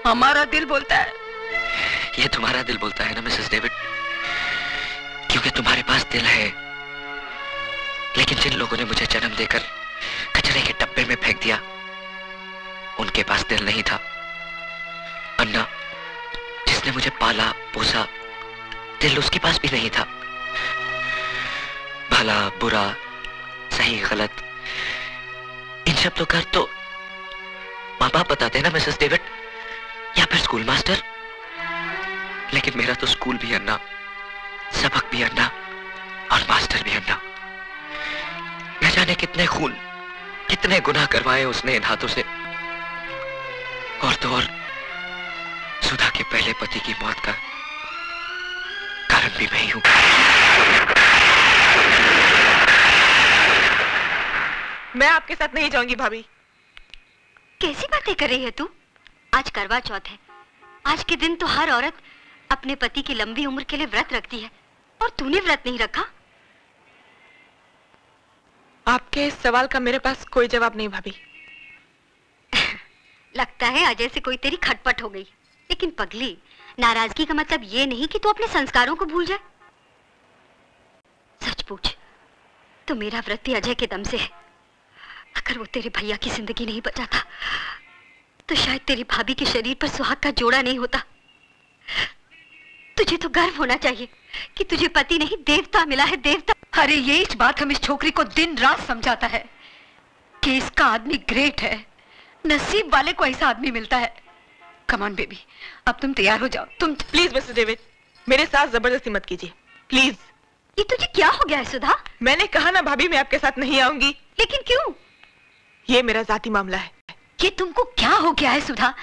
Speaker 14: हमारा दिल बोलता है।
Speaker 16: ये तुम्हारा दिल बोलता है ना मिसेस डेविड, क्योंकि तुम्हारे पास दिल है। लेकिन जिन लोगों ने मुझे जन्म देकर कचरे के डब्बे में फेंक दिया, उनके पास दिल नहीं था। अन्ना, जिसने मुझे पाला पोसा, दिल उसके पास भी नहीं था। भला बुरा, सही गलत, इन शब्दों का तो माँ बाप बताते ना मिसेस डेविड, या फिर स्कूल मास्टर। लेकिन मेरा तो स्कूल भी अन्ना, सबक भी अन्ना और मास्टर भी अन्ना। न जाने कितने खून, कितने गुनाह करवाए उसने इन हाथों से। और तो और सुधा के पहले पति की मौत का कारण भी मैं ही हूं।
Speaker 12: मैं आपके साथ नहीं जाऊंगी भाभी।
Speaker 7: कैसी बातें कर रही है तू? आज करवा चौथ है। आज के दिन तो हर औरत अपने पति की लंबी उम्र के लिए व्रत रखती है, और तूने व्रत नहीं रखा।
Speaker 12: आपके इस सवाल का मेरे पास कोई जवाब नहीं भाभी।
Speaker 7: लगता है अजय से कोई तेरी खटपट हो गई। लेकिन पगली, नाराजगी का मतलब ये नहीं कि तू अपने संस्कारों को भूल जाए। सच पूछ, तो मेरा व्रत भी अजय के दम से है। अगर वो तेरे भैया की जिंदगी नहीं बचाता, तो शायद तेरी भाभी के शरीर पर सुहाग का जोड़ा नहीं होता। तुझे तो गर्व होना चाहिए कि तुझे पति नहीं देवता मिला है, देवता।
Speaker 14: अरे ये इस बात हम इस छोकरी को दिन रात समझाता है कि इसका आदमी ग्रेट है, नसीब वाले को ऐसा आदमी मिलता है। कम ऑन बेबी, अब तुम तैयार हो जाओ। तुम
Speaker 12: प्लीज मिस्टर डेविड, मेरे साथ जबरदस्ती मत कीजिए प्लीज।
Speaker 7: ये तुझे क्या हो गया है सुधा?
Speaker 12: मैंने कहा ना भाभी, मैं आपके साथ नहीं आऊंगी।
Speaker 7: लेकिन क्यों?
Speaker 12: ये मेरा जाती मामला है।
Speaker 14: ये तुमको क्या हो गया है सुधा?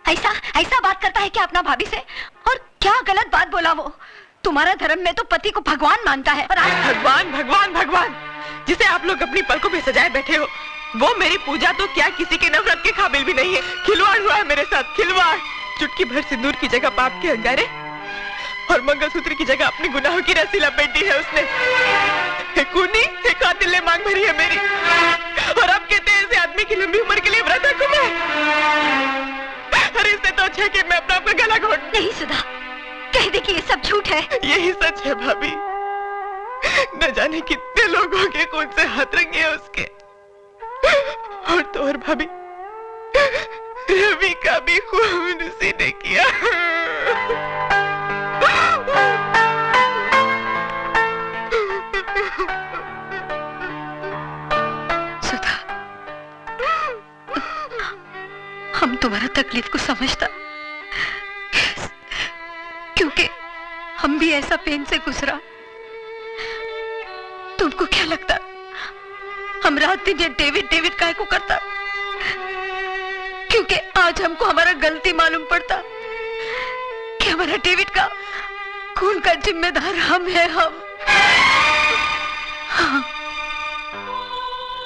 Speaker 14: ऐसा बात करता है क्या अपना भाभी से? और क्या गलत बात बोला वो? तुम्हारा धर्म में तो पति को भगवान मानता है। और
Speaker 12: भगवान भगवान भगवान जिसे आप लोग अपनी पलकों में सजाए बैठे हो, वो मेरी पूजा तो क्या किसी के नफरत के काबिल भी नहीं है। खिलवाड़ हुआ है मेरे साथ, खिलवाड़। चुटकी भर सिंदूर की जगह पाप के अंगारे, और मंगलसूत्र की जगह अपने गुनाहों की रस्सी लपेट दी है उसने। खूनी, कातिल ने मांग भरी है मेरी, और अब कहते हैं ऐसे आदमी की लंबी उम्र के लिए व्रत रखूं मैं? अरे इससे तो अच्छा है कि मैं अपना आपका गला घोट।
Speaker 7: नहीं सुधा, कह दे कि ये सब झूठ है।
Speaker 12: यही सच है भाभी। न जाने कितने लोगों के खून से हाथ रंगे हैं उसके। और तो और भाभी, रवि का भी खून उसी ने किया।
Speaker 14: सुधा, हम तुम्हारा तकलीफ को समझता, क्योंकि हम भी ऐसा पेन से गुजरा। तुमको क्या लगता हम रात दिन ये डेविड डेविड काहे को करता? क्योंकि आज हमको हमारा गलती मालूम पड़ता कि हमारा डेविड का खून का जिम्मेदार हम है।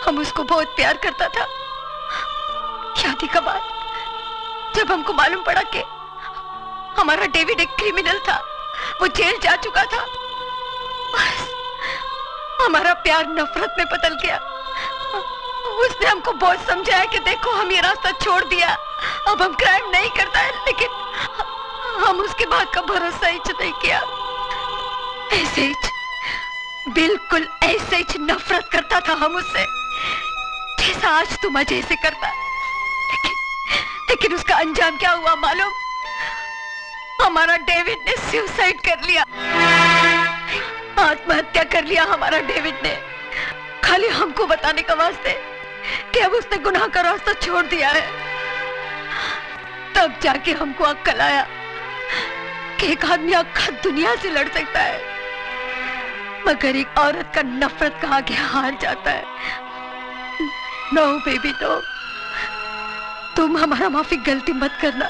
Speaker 14: हम उसको बहुत प्यार करता था। शादी के बाद जब हमको मालूम पड़ा कि हमारा डेविड एक क्रिमिनल था, वो जेल जा चुका था, हमारा प्यार नफरत में बदल गया। उसने हमको बोझ समझाया कि देखो हम ये रास्ता छोड़ दिया, अब हम क्राइम नहीं करता है, लेकिन हम उसके बाद का भरोसा ही नहीं किया। ऐसे ही, बिल्कुल ऐसे ही नफरत करता था हम उससे, जैसा आज तुम अजय से करता। लेकिन उसका अंजाम क्या हुआ मालूम? हमारा डेविड ने सुसाइड कर लिया, आत्महत्या कर लिया हमारा डेविड ने, खाली हमको बताने का वास्ते कि अब उसने गुनाह का रास्ता छोड़ दिया है। तब जाके हमको अक्ल आया कि एक आदमी आखा दुनिया से लड़ सकता है, मगर एक औरत का नफरत का आगे हार जाता है। नो बेबी नो, तुम हमारा माफी गलती मत करना।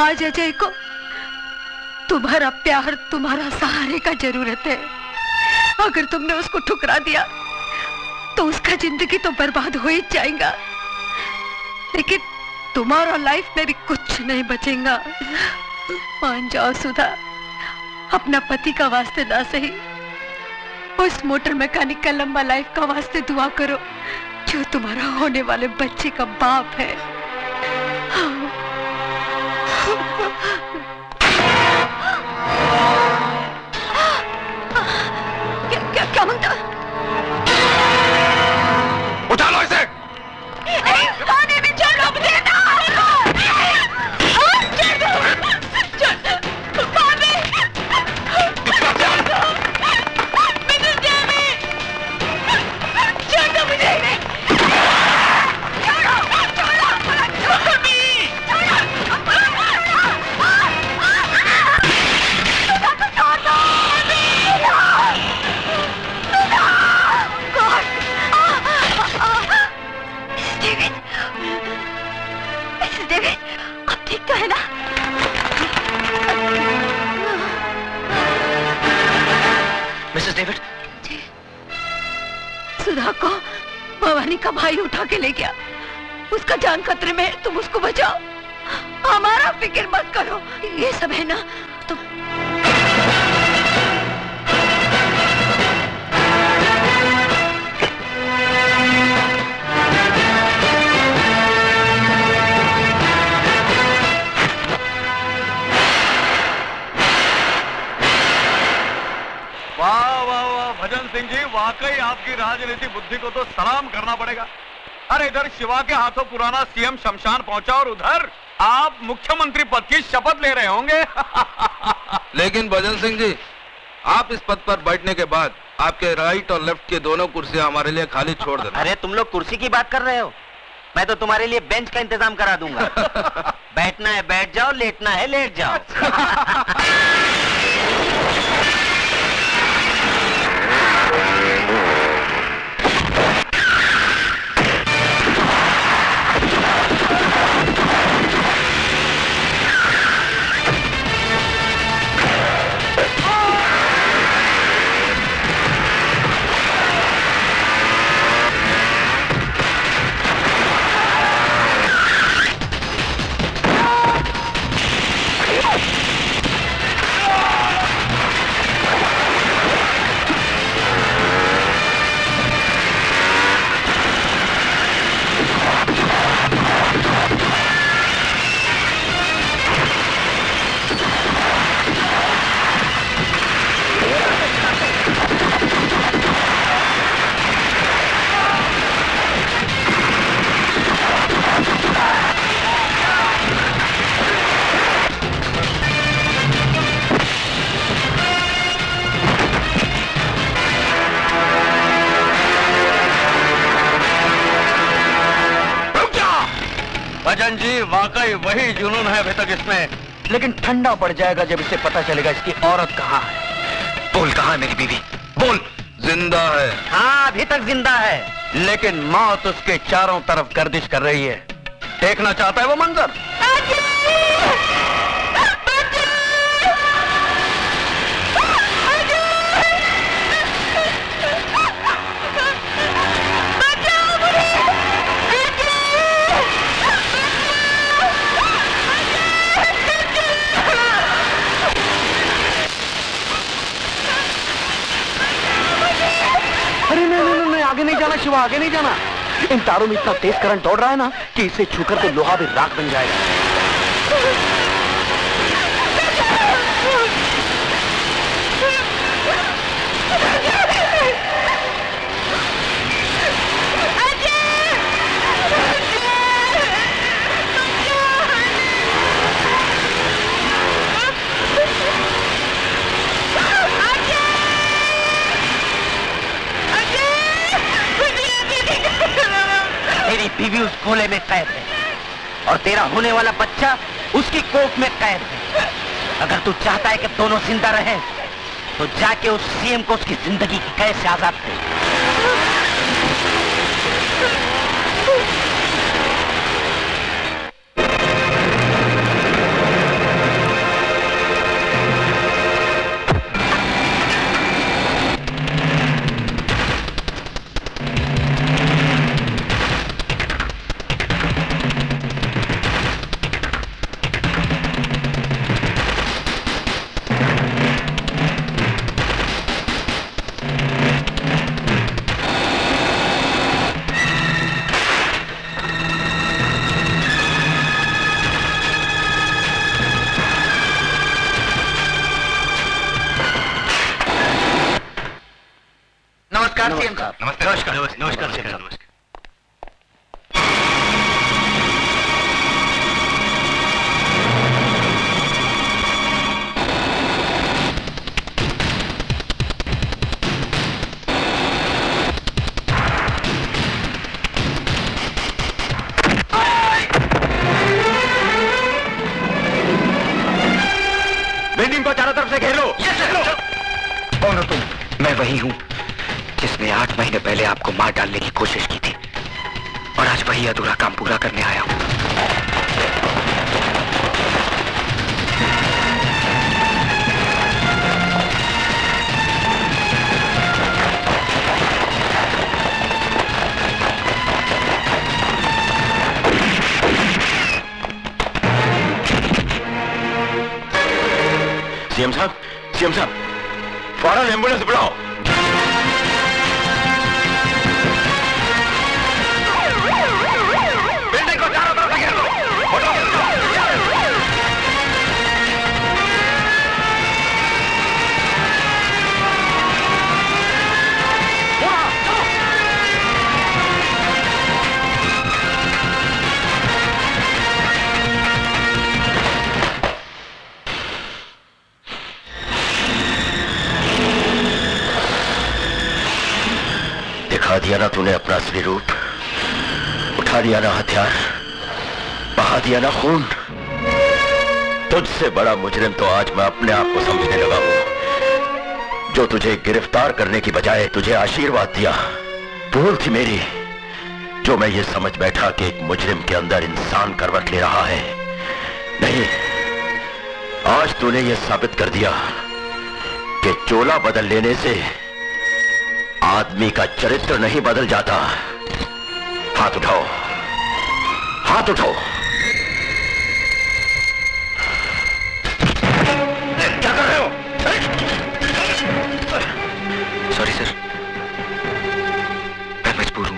Speaker 14: आज अजय को तुम्हारा प्यार, तुम्हारा सहारे का जरूरत है। अगर तुमने उसको ठुकरा दिया तो उसका जिंदगी तो बर्बाद हो ही जाएगा, लेकिन तुम्हारा लाइफ में भी कुछ नहीं बचेगा। मान जाओ सुधा, अपना पति का वास्ते ना सही, उस मोटर मैकेनिक का लंबा लाइफ का वास्ते दुआ करो जो तुम्हारा होने वाले बच्चे का बाप है। क्या मांगता?
Speaker 11: उठा लो इसे।
Speaker 14: खाने में छोड़ दो मुझे।
Speaker 16: मिसेस डेविड,
Speaker 14: सुधा को भवानी का भाई उठा के ले गया, उसका जान खतरे में है, तुम उसको बचाओ, हमारा फिक्र मत करो। ये सब है ना तो
Speaker 20: वाह वाह वाह भजन सिंह जी, वाकई आपकी राजनीति बुद्धि को तो सलाम करना पड़ेगा। अरे इधर शिवा के हाथों पुराना सीएम शमशान पहुंचा और उधर आप मुख्यमंत्री पद की शपथ ले रहे होंगे।
Speaker 1: लेकिन भजन सिंह जी, आप इस पद पर बैठने के बाद आपके राइट और लेफ्ट की दोनों कुर्सियां हमारे लिए खाली छोड़ देना।
Speaker 2: अरे तुम लोग कुर्सी की बात कर रहे हो, मैं तो तुम्हारे लिए बेंच का इंतजाम करा दूंगा। बैठना है बैठ जाओ, लेटना है लेट जाओ।
Speaker 4: भजन जी, वाकई वही जुनून है अभी तक इसमें, लेकिन ठंडा पड़ जाएगा जब इसे पता चलेगा इसकी औरत कहाँ है।
Speaker 16: बोल, कहाँ है मेरी बीवी? बोल।
Speaker 1: जिंदा है।
Speaker 2: हाँ अभी तक जिंदा है,
Speaker 4: लेकिन मौत उसके चारों तरफ गर्दिश कर रही है। देखना चाहता है वो मंजर? शिवा, आगे नहीं जाना। इन तारों में इतना तेज करंट दौड़ रहा है ना कि इसे छूकर तो लोहा भी राख बन जाएगा।
Speaker 2: तेरी बीवी उस गोले में कैद है और तेरा होने वाला बच्चा उसकी कोख में कैद है। अगर तू चाहता है कि दोनों जिंदा रहें, तो जाके उस सीएम को उसकी जिंदगी की कैद से आजाद कर।
Speaker 16: बिल्डिंग को चारों तरफ से घेर लो। कौन हो तुम? मैं वही हूँ जिसने 8 महीने पहले आपको मार डालने की कोशिश की थी और आज वही अधूरा काम पूरा करने आया हूँ।
Speaker 6: सीएम साहब, फौरन एम्बुलेंस बुलाओ। बिल्डिंग को चारों तरफ से घेर लो। दिखा दिया ना तूने अपना असली रूप, उठा दिया ना हथियार, बहा दिया ना खून। तुझसे बड़ा मुजरिम तो आज मैं अपने आप को समझने लगा हूं, जो तुझे गिरफ्तार करने की बजाय तुझे आशीर्वाद दिया। भूल थी मेरी जो मैं ये समझ बैठा कि एक मुजरिम के अंदर इंसान करवट ले रहा है। नहीं, आज तूने ये साबित कर दिया कि चोला बदल लेने से आदमी का चरित्र नहीं बदल जाता। हाथ उठाओ, हाथ उठाओ। क्या कर रहे हो?
Speaker 16: सॉरी सर, मैं मजबूर हूं।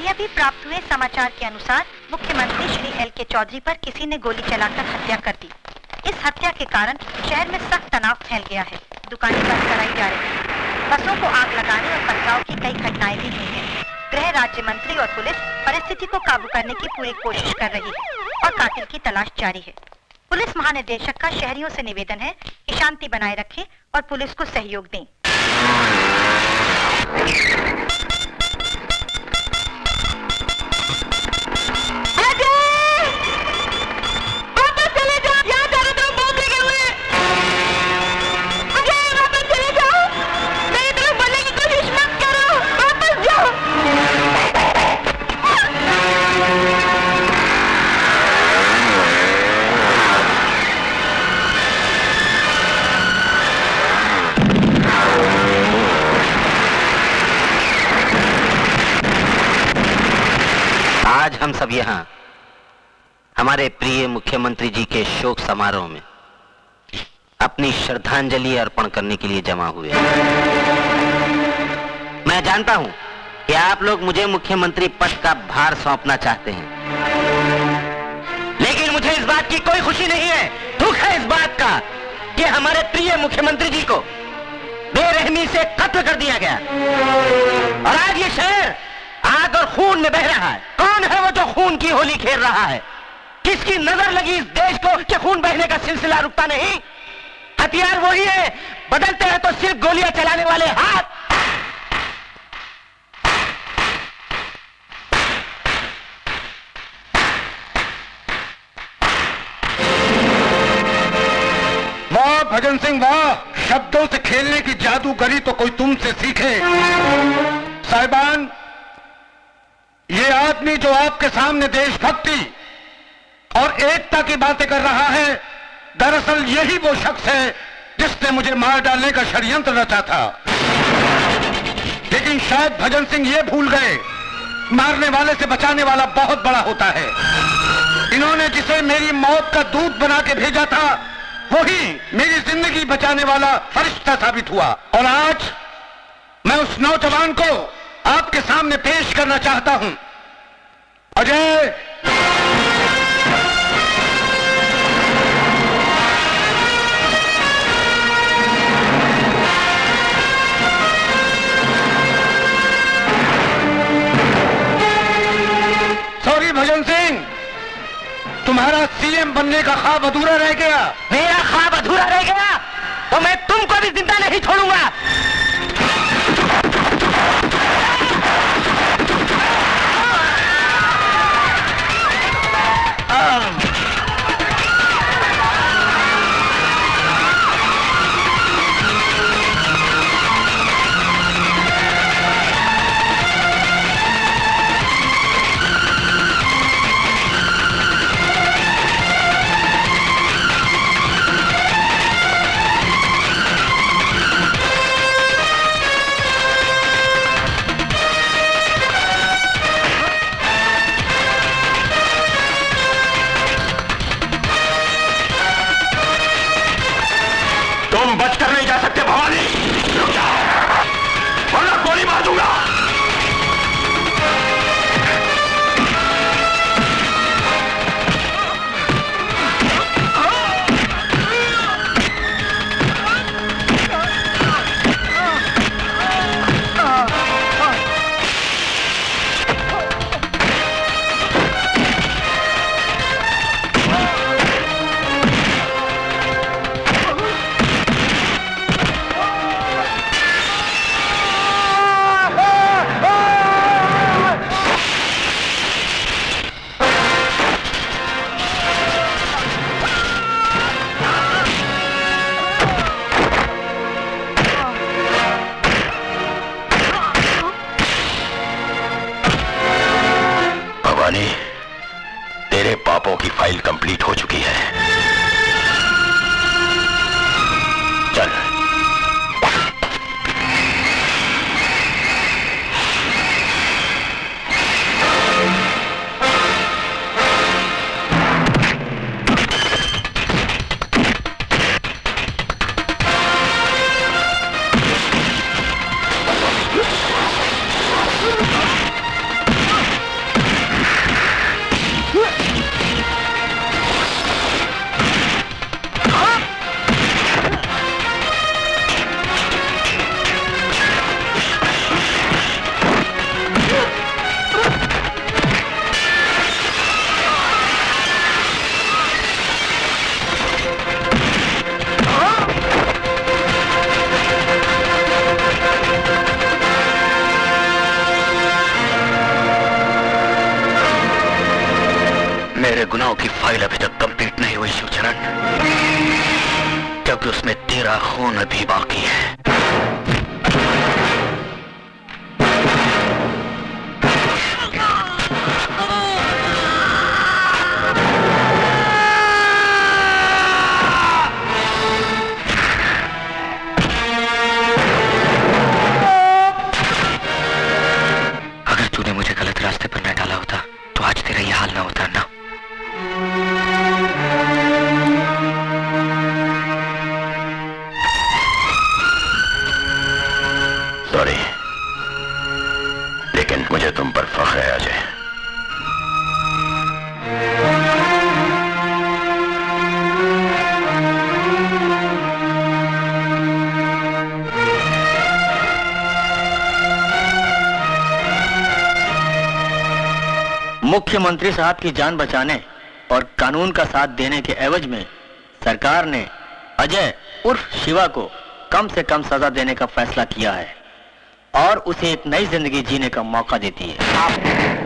Speaker 21: अभी प्राप्त हुए समाचार के अनुसार मुख्यमंत्री श्री एल.के. चौधरी पर किसी ने गोली चलाकर हत्या कर दी। इस हत्या के कारण शहर में सख्त तनाव फैल गया है। दुकानें बंद कराई जा रही हैं। बसों को आग लगाने और पथराव की कई घटनाएं भी हुई हैं। गृह राज्य मंत्री और पुलिस परिस्थिति को काबू करने की पूरी कोशिश कर रही है और कातिल की तलाश जारी है। पुलिस महानिदेशक का शहरियों से निवेदन है कि शांति बनाए रखें और पुलिस को सहयोग दें।
Speaker 2: आज हम सब यहाँ हमारे प्रिय मुख्यमंत्री जी के शोक समारोह में अपनी श्रद्धांजलि अर्पण करने के लिए जमा हुए हैं। मैं जानता हूं कि आप लोग मुझे मुख्यमंत्री पद का भार सौंपना चाहते हैं, लेकिन मुझे इस बात की कोई खुशी नहीं है। दुख है इस बात का कि हमारे प्रिय मुख्यमंत्री जी को बेरहमी से कत्ल कर दिया गया और आज ये शहर आग और खून में बह रहा है। कौन है वो जो खून की होली खेल रहा है? किसकी नजर लगी इस देश को कि खून बहने का सिलसिला रुकता नहीं? हथियार वही है, बदलते हैं तो सिर्फ गोलियां चलाने वाले हाथ।
Speaker 11: वाह भजन सिंह वाह, शब्दों से खेलने की जादूगरी तो कोई तुमसे सीखे। साहिबान, ये आदमी जो आपके सामने देशभक्ति और एकता की बातें कर रहा है, दरअसल यही वो शख्स है जिसने मुझे मार डालने का षड्यंत्र रचा था। लेकिन शायद भजन सिंह ये भूल गए, मारने वाले से बचाने वाला बहुत बड़ा होता है। इन्होंने जिसे मेरी मौत का दूत बना के भेजा था, वही मेरी जिंदगी बचाने वाला फरिश्ता साबित हुआ। और आज मैं उस नौजवान को आपके सामने पेश करना चाहता हूं। अजय, सॉरी भजन सिंह, तुम्हारा सीएम बनने का ख्वाब अधूरा रह गया।
Speaker 2: मेरा ख्वाब अधूरा रह गया तो मैं तुमको भी जिंदा नहीं छोड़ूंगा।
Speaker 6: बचकर नहीं जा सकते भवानी, वरना गोली मार दूंगा। तेरे पापों की फाइल कंप्लीट हो चुकी है। चल। मेरे गुनाहों की फाइल अभी तक कंप्लीट नहीं हुई शिवचरण, क्योंकि उसमें तेरा खून अभी बाकी है। अगर तूने मुझे गलत रास्ते पर न डाला होता तो आज
Speaker 16: तेरा ये हाल ना होता ना।
Speaker 6: सॉरी, लेकिन मुझे तुम पर फख्र है अजय।
Speaker 16: मुख्यमंत्री साहब की जान बचाने और कानून का साथ देने के एवज में सरकार ने अजय उर्फ शिवा को कम से कम सजा देने का फैसला किया है और उसे एक नई जिंदगी जीने का मौका देती है।